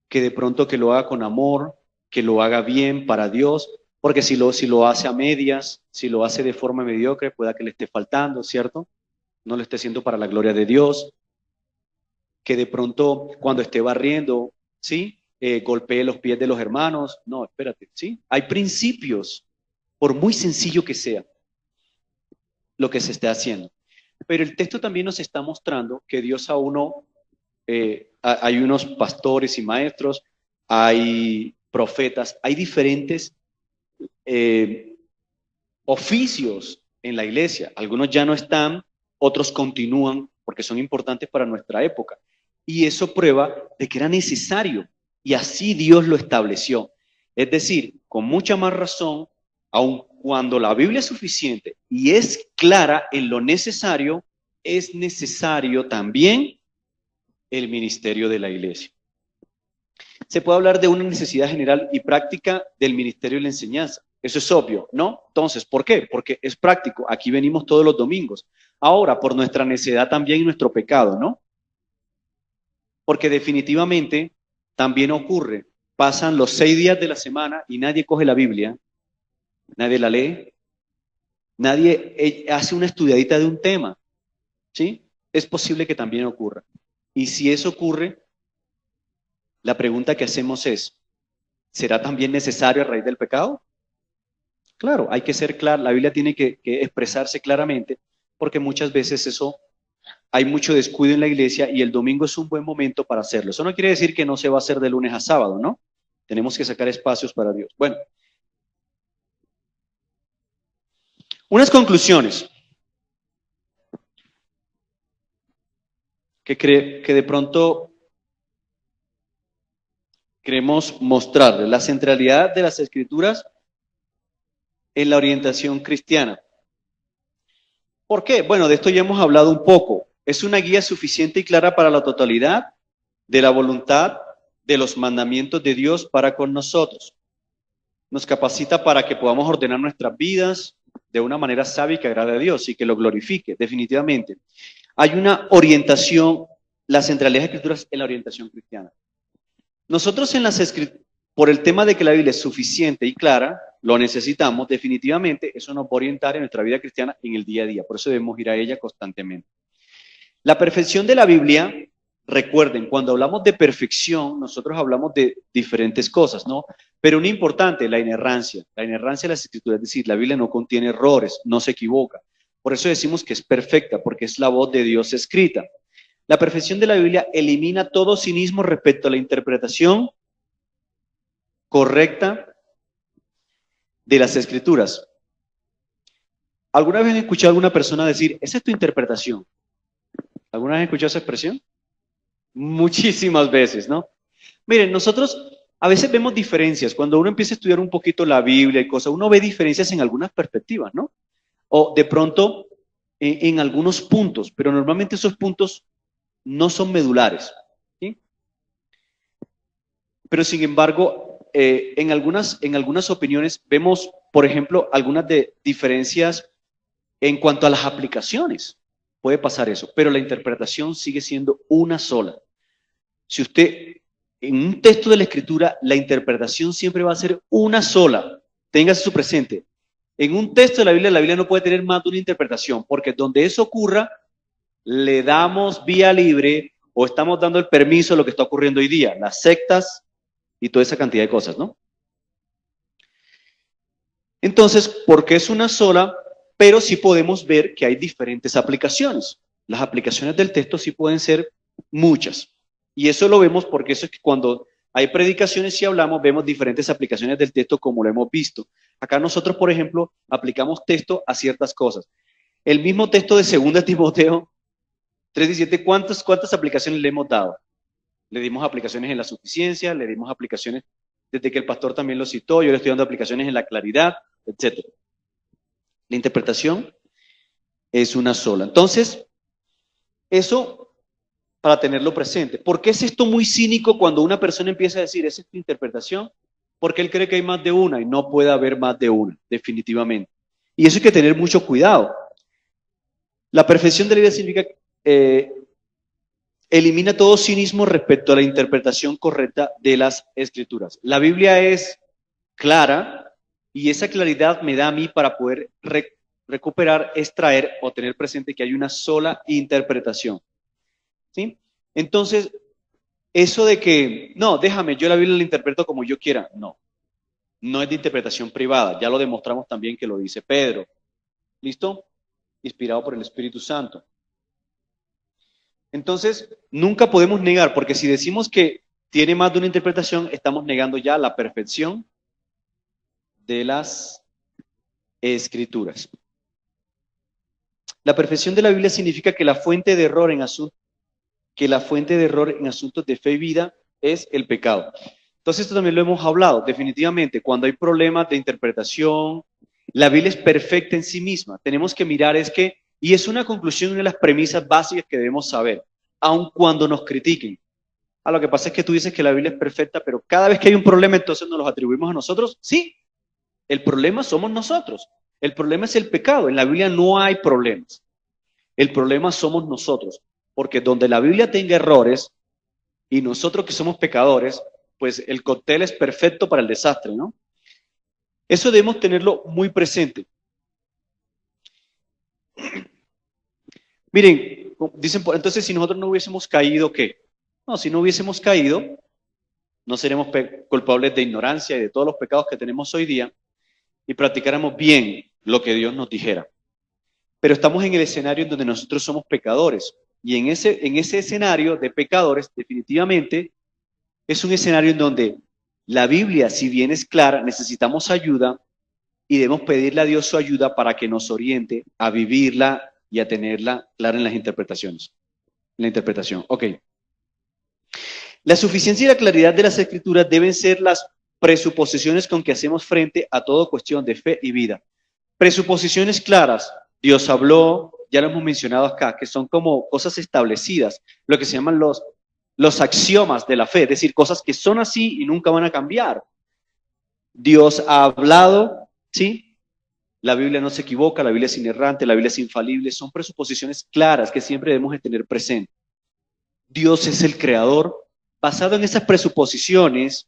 Que de pronto que lo haga con amor, que lo haga bien para Dios, porque si lo hace a medias, si lo hace de forma mediocre, pueda que le esté faltando, ¿cierto? No lo esté haciendo para la gloria de Dios, que de pronto cuando esté barriendo, ¿sí? Golpee los pies de los hermanos. No, espérate, ¿sí? Hay principios, por muy sencillo que sea lo que se esté haciendo. Pero el texto también nos está mostrando que Dios a uno, hay unos pastores y maestros, hay profetas, hay diferentes oficios en la iglesia. Algunos ya no están, otros continúan porque son importantes para nuestra época. Y eso prueba de que era necesario y así Dios lo estableció. Es decir, con mucha más razón, aun cuando la Biblia es suficiente y es clara en lo necesario, es necesario también el ministerio de la iglesia. Se puede hablar de una necesidad general y práctica del ministerio de la enseñanza. Eso es obvio, ¿no? Entonces, ¿por qué? Porque es práctico. Aquí venimos todos los domingos. Ahora, por nuestra necedad también y nuestro pecado, ¿no? Porque definitivamente también ocurre. Pasan los 6 días de la semana y nadie coge la Biblia, nadie la lee, nadie hace una estudiadita de un tema, ¿sí? Es posible que también ocurra. Y si eso ocurre, la pregunta que hacemos es, ¿será también necesario a raíz del pecado? Claro, hay que ser claro, la Biblia tiene que expresarse claramente, porque muchas veces eso, hay mucho descuido en la iglesia y el domingo es un buen momento para hacerlo. Eso no quiere decir que no se va a hacer de lunes a sábado, ¿no? Tenemos que sacar espacios para Dios. Bueno, unas conclusiones que de pronto queremos mostrarles. La centralidad de las Escrituras en la orientación cristiana. ¿Por qué? Bueno, de esto ya hemos hablado un poco. Es una guía suficiente y clara para la totalidad de la voluntad de los mandamientos de Dios para con nosotros. Nos capacita para que podamos ordenar nuestras vidas de una manera sabia y que agrade a Dios y que lo glorifique, definitivamente. Hay una orientación, la centralidad de las Escrituras en la orientación cristiana. Nosotros en las Escrituras, por el tema de que la Biblia es suficiente y clara, lo necesitamos, definitivamente, eso nos va a orientar en nuestra vida cristiana en el día a día. Por eso debemos ir a ella constantemente. La perfección de la Biblia, recuerden, cuando hablamos de perfección, nosotros hablamos de diferentes cosas, ¿no? Pero una importante, la inerrancia de las Escrituras, es decir, la Biblia no contiene errores, no se equivoca. Por eso decimos que es perfecta, porque es la voz de Dios escrita. La perfección de la Biblia elimina todo cinismo respecto a la interpretación correcta de las Escrituras. ¿Alguna vez han escuchado a alguna persona decir, esa es tu interpretación? ¿Alguna vez han escuchado esa expresión? Muchísimas veces, ¿no? Miren, nosotros a veces vemos diferencias. Cuando uno empieza a estudiar un poquito la Biblia y cosas, uno ve diferencias en algunas perspectivas, ¿no? O de pronto en algunos puntos, pero normalmente esos puntos no son medulares, ¿sí? Pero sin embargo, en algunas opiniones vemos, por ejemplo, algunas diferencias en cuanto a las aplicaciones. Puede pasar eso, pero la interpretación sigue siendo una sola. Si usted, en un texto de la Escritura, la interpretación siempre va a ser una sola. Téngase su presente. En un texto de la Biblia no puede tener más de una interpretación, porque donde eso ocurra, le damos vía libre o estamos dando el permiso a lo que está ocurriendo hoy día, las sectas y toda esa cantidad de cosas, ¿no? Entonces, porque es una sola, pero sí podemos ver que hay diferentes aplicaciones. Las aplicaciones del texto sí pueden ser muchas. Y eso lo vemos porque eso es que cuando hay predicaciones y hablamos, vemos diferentes aplicaciones del texto como lo hemos visto. Acá nosotros, por ejemplo, aplicamos texto a ciertas cosas. El mismo texto de 2 Timoteo 3:17, ¿cuántas aplicaciones le hemos dado? Le dimos aplicaciones en la suficiencia, le dimos aplicaciones desde que el pastor también lo citó, yo le estoy dando aplicaciones en la claridad, etc. La interpretación es una sola. Entonces, eso para tenerlo presente. ¿Por qué es esto muy cínico cuando una persona empieza a decir, esa es tu interpretación? Porque él cree que hay más de una y no puede haber más de una, definitivamente. Y eso hay que tener mucho cuidado. La perfección de la Biblia significa eh, elimina todo cinismo respecto a la interpretación correcta de las Escrituras. La Biblia es clara y esa claridad me da a mí para poder recuperar, extraer o tener presente que hay una sola interpretación. ¿Sí? Entonces, eso de que, no, déjame, yo la Biblia la interpreto como yo quiera, no. No es de interpretación privada, ya lo demostramos también que lo dice Pedro. ¿Listo? Inspirado por el Espíritu Santo. Entonces, nunca podemos negar, porque si decimos que tiene más de una interpretación, estamos negando ya la perfección de las Escrituras. La perfección de la Biblia significa que la fuente de error en asuntos de fe y vida es el pecado. Entonces, esto también lo hemos hablado. Definitivamente, cuando hay problemas de interpretación, la Biblia es perfecta en sí misma. Tenemos que mirar y es una conclusión, una de las premisas básicas que debemos saber, aun cuando nos critiquen. Lo que pasa es que tú dices que la Biblia es perfecta, pero cada vez que hay un problema, entonces nos los atribuimos a nosotros. Sí, el problema somos nosotros. El problema es el pecado. En la Biblia no hay problemas. El problema somos nosotros. Porque donde la Biblia tenga errores y nosotros que somos pecadores, pues el cóctel es perfecto para el desastre, ¿no? Eso debemos tenerlo muy presente. Miren, dicen, entonces si nosotros no hubiésemos caído, ¿qué? No, si no hubiésemos caído, no seremos culpables de ignorancia y de todos los pecados que tenemos hoy día y practicáramos bien lo que Dios nos dijera. Pero estamos en el escenario en donde nosotros somos pecadores. Y en ese escenario de pecadores, definitivamente, es un escenario en donde la Biblia, si bien es clara, necesitamos ayuda y debemos pedirle a Dios su ayuda para que nos oriente a vivirla y a tenerla clara en las interpretaciones. En la interpretación. Ok. La suficiencia y la claridad de las Escrituras deben ser las presuposiciones con que hacemos frente a toda cuestión de fe y vida. Presuposiciones claras. Dios habló, ya lo hemos mencionado acá, que son como cosas establecidas, lo que se llaman los axiomas de la fe, es decir, cosas que son así y nunca van a cambiar. Dios ha hablado, ¿sí? La Biblia no se equivoca, la Biblia es inerrante, la Biblia es infalible, son presuposiciones claras que siempre debemos de tener presente. Dios es el creador. Basado en esas presuposiciones,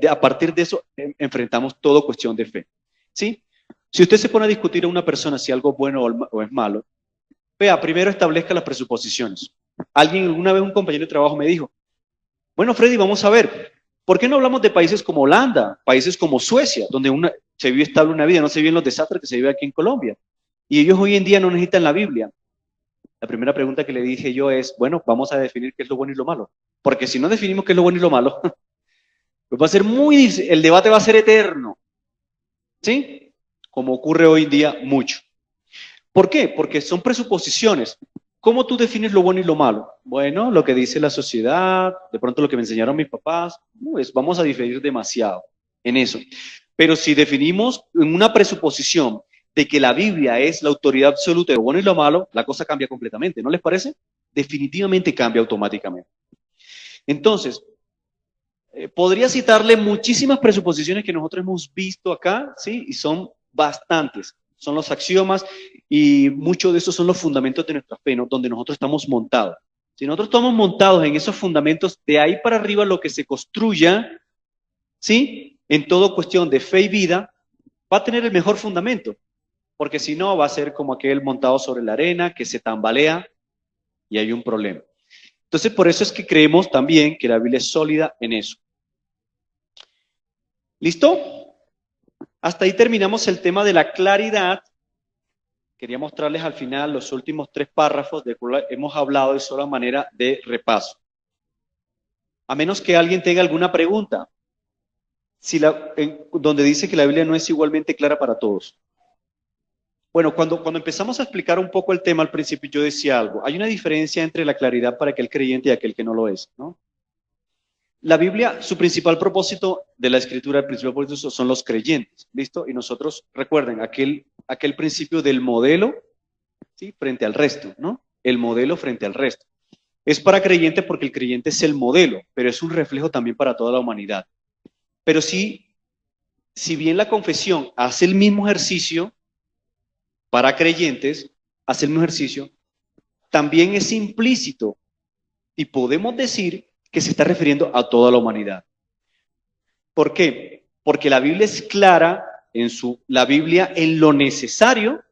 a partir de eso enfrentamos toda cuestión de fe, ¿sí? Si usted se pone a discutir a una persona si algo es bueno o es malo, vea, primero establezca las presuposiciones. Alguna vez un compañero de trabajo me dijo, bueno, Freddy, vamos a ver, ¿por qué no hablamos de países como Holanda, países como Suecia, donde se vive estable una vida, no se viven los desastres que se vive aquí en Colombia? Y ellos hoy en día no necesitan la Biblia. La primera pregunta que le dije yo es, bueno, vamos a definir qué es lo bueno y lo malo. Porque si no definimos qué es lo bueno y lo malo, pues va a ser el debate va a ser eterno. ¿Sí? Como ocurre hoy en día mucho. ¿Por qué? Porque son presuposiciones. ¿Cómo tú defines lo bueno y lo malo? Bueno, lo que dice la sociedad, de pronto lo que me enseñaron mis papás, pues vamos a diferir demasiado en eso. Pero si definimos en una presuposición de que la Biblia es la autoridad absoluta de lo bueno y lo malo, la cosa cambia completamente, ¿no les parece? Definitivamente cambia automáticamente. Entonces, podría citarle muchísimas presuposiciones que nosotros hemos visto acá, ¿sí? Y son bastantes. Son los axiomas y muchos de esos son los fundamentos de nuestra fe, ¿no? Donde nosotros estamos montados. Si nosotros estamos montados en esos fundamentos, de ahí para arriba lo que se construya, ¿sí? En toda cuestión de fe y vida, va a tener el mejor fundamento. Porque si no, va a ser como aquel montado sobre la arena que se tambalea y hay un problema. Entonces, por eso es que creemos también que la Biblia es sólida en eso. ¿Listo? Hasta ahí terminamos el tema de la claridad. Quería mostrarles al final los últimos 3 párrafos de los que hemos hablado de sola manera de repaso. A menos que alguien tenga alguna pregunta, donde dice que la Biblia no es igualmente clara para todos. Bueno, cuando empezamos a explicar un poco el tema al principio, yo decía algo. Hay una diferencia entre la claridad para aquel creyente y aquel que no lo es, ¿no? La Biblia, su principal propósito de la Escritura, el principal propósito son los creyentes, ¿listo? Y nosotros, recuerden, aquel principio del modelo, ¿sí? Frente al resto, ¿no? El modelo frente al resto. Es para creyentes porque el creyente es el modelo, pero es un reflejo también para toda la humanidad. Pero si bien la confesión hace el mismo ejercicio, para creyentes, hace el mismo ejercicio, también es implícito y podemos decir que se está refiriendo a toda la humanidad. ¿Por qué? Porque la Biblia es clara la Biblia en lo necesario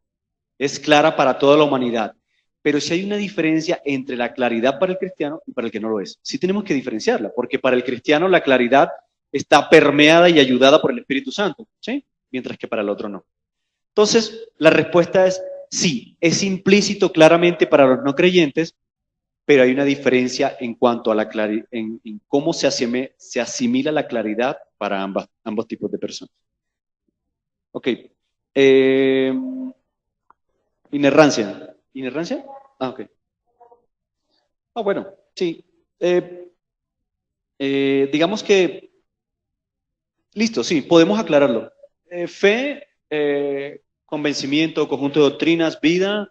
es clara para toda la humanidad. Pero sí hay una diferencia entre la claridad para el cristiano y para el que no lo es. Sí tenemos que diferenciarla, porque para el cristiano la claridad está permeada y ayudada por el Espíritu Santo, ¿sí? Mientras que para el otro no. Entonces, la respuesta es sí, es implícito claramente para los no creyentes, pero hay una diferencia en cuanto a en cómo se asimila la claridad para ambos tipos de personas. Ok. Inerrancia. ¿Inerrancia? Ah, ok. Ah, bueno, sí. Digamos que, listo, sí, podemos aclararlo. Fe, convencimiento, conjunto de doctrinas, vida.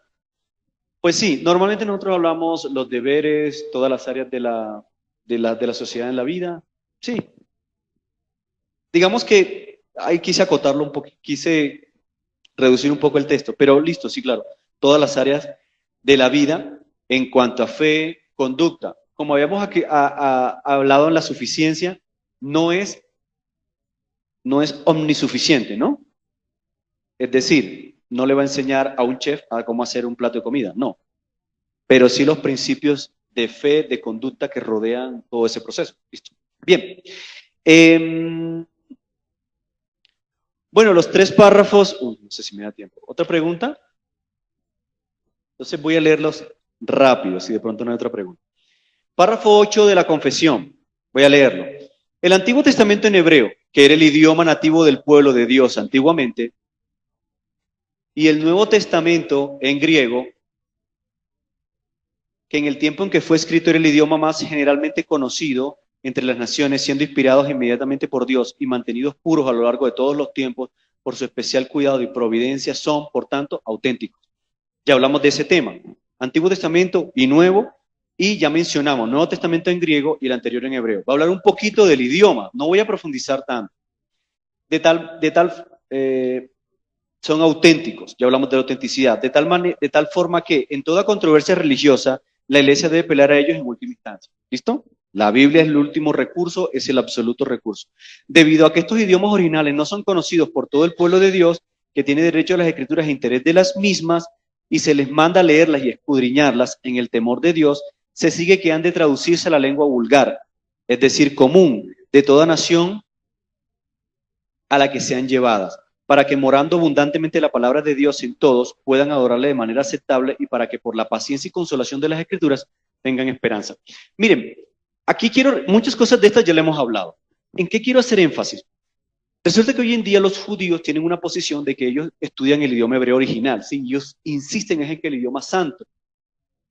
Pues sí, normalmente nosotros hablamos los deberes, todas las áreas de la sociedad en la vida. Sí. Digamos que ahí quise acotarlo un poco, quise reducir un poco el texto, pero listo, sí, claro. Todas las áreas de la vida en cuanto a fe, conducta. Como habíamos hablado en la suficiencia, no es omnisuficiente, ¿no? Es decir, no le va a enseñar a un chef a cómo hacer un plato de comida, no. Pero sí los principios de fe, de conducta que rodean todo ese proceso. Listo. Bien. Bueno, los 3 párrafos, no sé si me da tiempo. ¿Otra pregunta? Entonces voy a leerlos rápido, si de pronto no hay otra pregunta. Párrafo 8 de la confesión. Voy a leerlo. El Antiguo Testamento en hebreo, que era el idioma nativo del pueblo de Dios antiguamente, y el Nuevo Testamento en griego, que en el tiempo en que fue escrito era el idioma más generalmente conocido entre las naciones, siendo inspirados inmediatamente por Dios y mantenidos puros a lo largo de todos los tiempos por su especial cuidado y providencia, son, por tanto, auténticos. Ya hablamos de ese tema, Antiguo Testamento y Nuevo, y ya mencionamos Nuevo Testamento en griego y el anterior en hebreo. Va a hablar un poquito del idioma, no voy a profundizar tanto. Son auténticos, ya hablamos de la autenticidad, de tal forma que en toda controversia religiosa, la iglesia debe pelear a ellos en última instancia. ¿Listo? La Biblia es el último recurso, es el absoluto recurso. Debido a que estos idiomas originales no son conocidos por todo el pueblo de Dios, que tiene derecho a las escrituras e interés de las mismas, y se les manda a leerlas y escudriñarlas en el temor de Dios, se sigue que han de traducirse a la lengua vulgar, es decir, común, de toda nación a la que sean llevadas, para que morando abundantemente la palabra de Dios en todos, puedan adorarle de manera aceptable y para que por la paciencia y consolación de las Escrituras tengan esperanza. Miren, aquí muchas cosas de estas ya le hemos hablado. ¿En qué quiero hacer énfasis? Resulta que hoy en día los judíos tienen una posición de que ellos estudian el idioma hebreo original, ¿sí? Ellos insisten en que el idioma santo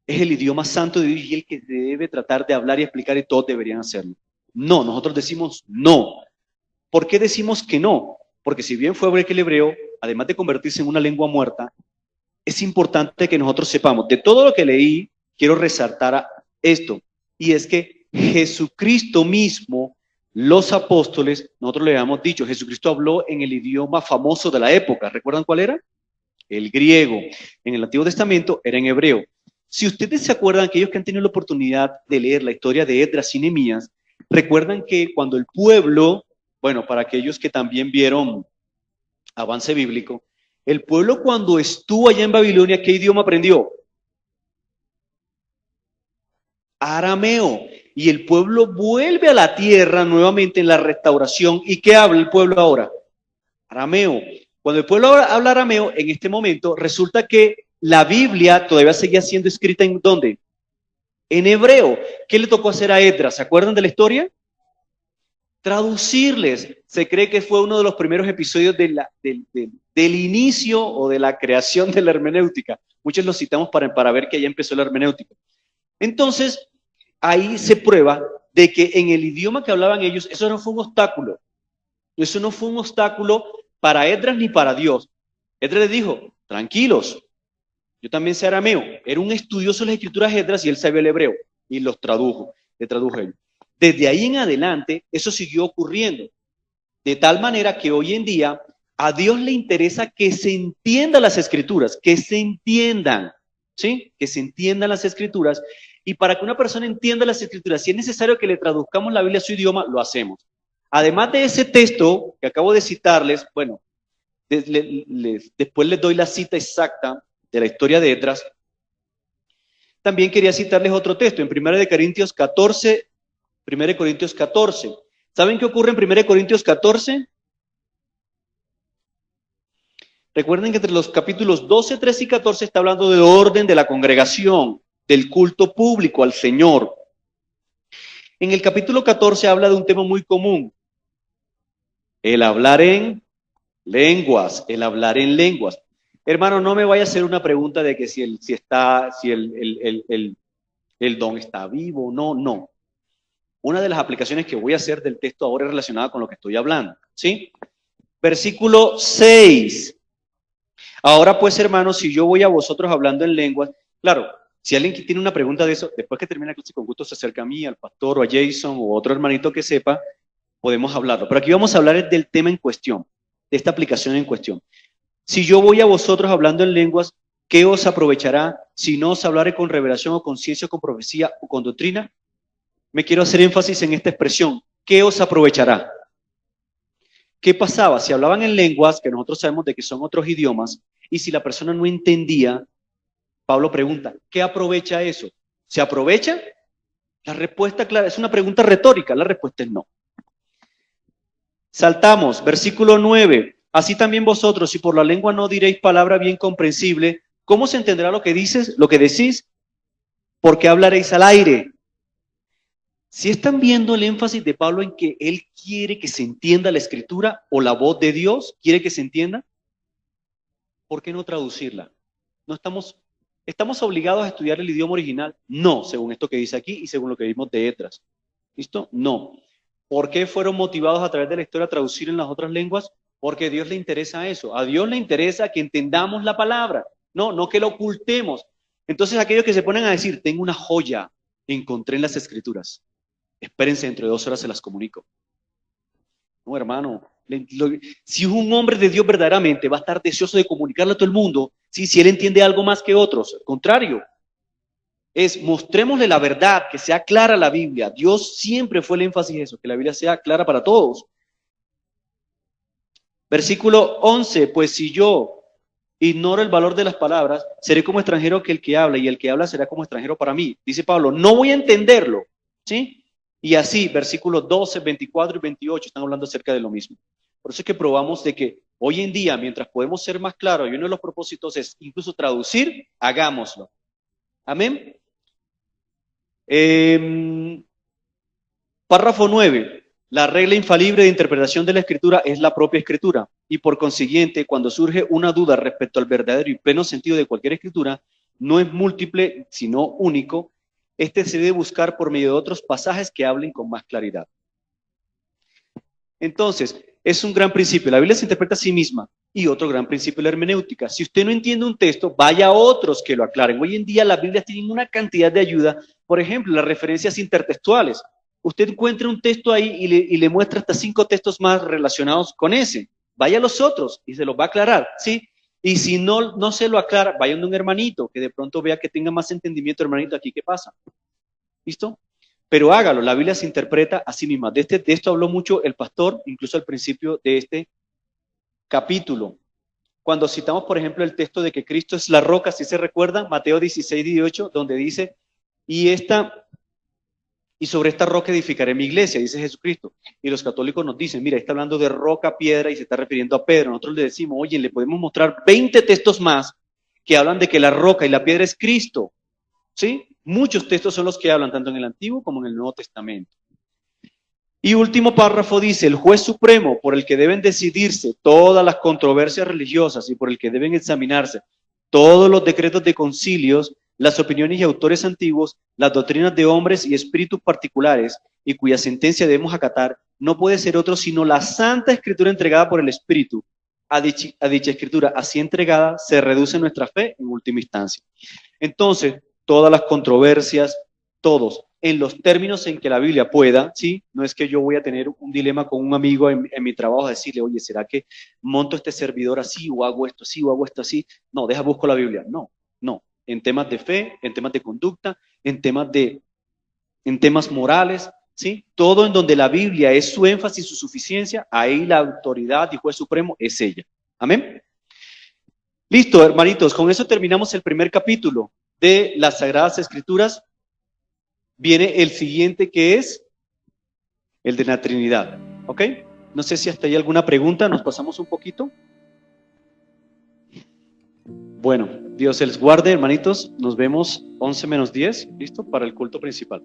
es el idioma santo de Dios y el que se debe tratar de hablar y explicar y todos deberían hacerlo. No, nosotros decimos no. ¿Por qué decimos que no? Porque si bien fue que el hebreo, además de convertirse en una lengua muerta, es importante que nosotros sepamos, de todo lo que leí, quiero resaltar esto, y es que Jesucristo mismo, los apóstoles, nosotros le habíamos dicho, Jesucristo habló en el idioma famoso de la época, ¿recuerdan cuál era? El griego. En el Antiguo Testamento era en hebreo. Si ustedes se acuerdan, aquellos que han tenido la oportunidad de leer la historia de Esdras y Nehemías, recuerdan que cuando el pueblo, bueno, para aquellos que también vieron Avance Bíblico, el pueblo cuando estuvo allá en Babilonia, ¿qué idioma aprendió? Arameo. Y el pueblo vuelve a la tierra nuevamente en la restauración. ¿Y qué habla el pueblo ahora? Arameo. Cuando el pueblo habla arameo, en este momento, resulta que la Biblia todavía seguía siendo escrita ¿en dónde? En hebreo. ¿Qué le tocó hacer a Esdras? ¿Se acuerdan de la historia? Traducirles. Se cree que fue uno de los primeros episodios del inicio o de la creación de la hermenéutica. Muchos lo citamos para ver que ya empezó la hermenéutica. Entonces, ahí se prueba de que en el idioma que hablaban ellos, eso no fue un obstáculo. Eso no fue un obstáculo para Esdras ni para Dios. Esdras les dijo, tranquilos, yo también sé arameo. Era un estudioso de las escrituras Esdras y él sabía el hebreo y los tradujo, le tradujo él. Desde ahí en adelante, eso siguió ocurriendo. De tal manera que hoy en día A Dios le interesa que se entiendan las escrituras, que se entiendan, ¿sí? Que se entiendan las escrituras. Y para que una persona entienda las escrituras, si es necesario que le traduzcamos la Biblia a su idioma, lo hacemos. Además de ese texto que acabo de citarles, bueno, después les doy la cita exacta de la historia de Esdras. También quería citarles otro texto en 1 Corintios 14. 1 Corintios 14. ¿Saben qué ocurre en 1 Corintios 14? Recuerden que entre los capítulos 12, 13 y 14 está hablando del orden de la congregación, del culto público al Señor. En el capítulo 14 habla de un tema muy común, el hablar en lenguas, el hablar en lenguas. Hermano, no me vaya a hacer una pregunta de que si el don está vivo o no, no. Una de las aplicaciones que voy a hacer del texto ahora es relacionada con lo que estoy hablando, ¿sí? Versículo 6. Ahora pues, hermanos, si yo voy a vosotros hablando en lenguas, claro, si alguien tiene una pregunta de eso, después que termine la clase, con gusto se acerca a mí, al pastor o a Jason o otro hermanito que sepa, podemos hablarlo. Pero aquí vamos a hablar del tema en cuestión, de esta aplicación en cuestión. Si yo voy a vosotros hablando en lenguas, ¿qué os aprovechará si no os hablaré con revelación o con ciencia o con profecía o con doctrina? Me quiero hacer énfasis en esta expresión. ¿Qué os aprovechará? ¿Qué pasaba? Si hablaban en lenguas, que nosotros sabemos de que son otros idiomas, y si la persona no entendía, Pablo pregunta, ¿qué aprovecha eso? ¿Se aprovecha? La respuesta clara, es una pregunta retórica, la respuesta es no. Saltamos, versículo 9. Así también vosotros, si por la lengua no diréis palabra bien comprensible, ¿cómo se entenderá lo que dices, lo que decís? Porque hablaréis al aire. Si están viendo el énfasis de Pablo en que él quiere que se entienda la escritura o la voz de Dios, quiere que se entienda, ¿por qué no traducirla? No estamos obligados a estudiar el idioma original. No, según esto que dice aquí y según lo que vimos de Esdras. ¿Listo? No. ¿Por qué fueron motivados a través de la historia a traducir en las otras lenguas? Porque a Dios le interesa eso. A Dios le interesa que entendamos la palabra, no que lo ocultemos. Entonces aquellos que se ponen a decir, tengo una joya, encontré en las escrituras. Espérense, dentro de 2 horas se las comunico. No, hermano. Si un hombre de Dios verdaderamente va a estar deseoso de comunicarle a todo el mundo, si él entiende algo más que otros, al contrario, mostrémosle la verdad, que sea clara la Biblia. Dios siempre fue el énfasis de eso, que la Biblia sea clara para todos. Versículo 11, pues si yo ignoro el valor de las palabras, seré como extranjero que el que habla, y el que habla será como extranjero para mí. Dice Pablo, no voy a entenderlo, ¿sí? Y así, versículos 12, 24 y 28 están hablando acerca de lo mismo. Por eso es que probamos de que hoy en día, mientras podemos ser más claros, y uno de los propósitos es incluso traducir, hagámoslo. Amén. Párrafo 9. La regla infalible de interpretación de la escritura es la propia escritura, y por consiguiente, cuando surge una duda respecto al verdadero y pleno sentido de cualquier escritura, no es múltiple, sino único. Este se debe buscar por medio de otros pasajes que hablen con más claridad. Entonces, es un gran principio. La Biblia se interpreta a sí misma. Y otro gran principio de la hermenéutica. Si usted no entiende un texto, vaya a otros que lo aclaren. Hoy en día las Biblias tienen una cantidad de ayuda. Por ejemplo, las referencias intertextuales. Usted encuentra un texto ahí y le muestra hasta 5 textos más relacionados con ese. Vaya a los otros y se los va a aclarar, ¿sí? Y si no se lo aclara, vaya a un hermanito que de pronto vea que tenga más entendimiento, hermanito, aquí, ¿qué pasa? ¿Listo? Pero hágalo, la Biblia se interpreta a sí misma. De esto habló mucho el pastor, incluso al principio de este capítulo. Cuando citamos, por ejemplo, el texto de que Cristo es la roca, si se recuerdan, Mateo 16, 18, donde dice, y sobre esta roca edificaré mi iglesia, dice Jesucristo. Y los católicos nos dicen, mira, está hablando de roca, piedra, y se está refiriendo a Pedro. Nosotros le decimos, oye, le podemos mostrar 20 textos más que hablan de que la roca y la piedra es Cristo. ¿Sí? Muchos textos son los que hablan, tanto en el Antiguo como en el Nuevo Testamento. Y último párrafo dice, el juez supremo por el que deben decidirse todas las controversias religiosas y por el que deben examinarse todos los decretos de concilios, las opiniones y autores antiguos, las doctrinas de hombres y espíritus particulares, y cuya sentencia debemos acatar, no puede ser otro sino la Santa Escritura entregada por el Espíritu. A dicha Escritura así entregada se reduce nuestra fe en última instancia. Entonces, todas las controversias, todos, en los términos en que la Biblia pueda, ¿sí? No es que yo voy a tener un dilema con un amigo en mi trabajo, decirle, oye, ¿será que monto este servidor así, o hago esto así, o hago esto así? No, busco la Biblia. No, no. En temas de fe, en temas de conducta, en temas morales, ¿sí? Todo en donde la Biblia es su énfasis, su suficiencia, ahí la autoridad y juez supremo es ella. Amén. Listo, hermanitos, con eso terminamos el primer capítulo de las Sagradas Escrituras. Viene el siguiente, que es el de la Trinidad. ¿Ok? No sé si hasta ahí alguna pregunta, nos pasamos un poquito. Bueno, Dios les guarde, hermanitos. Nos vemos 11 menos 10, ¿listo? Para el culto principal.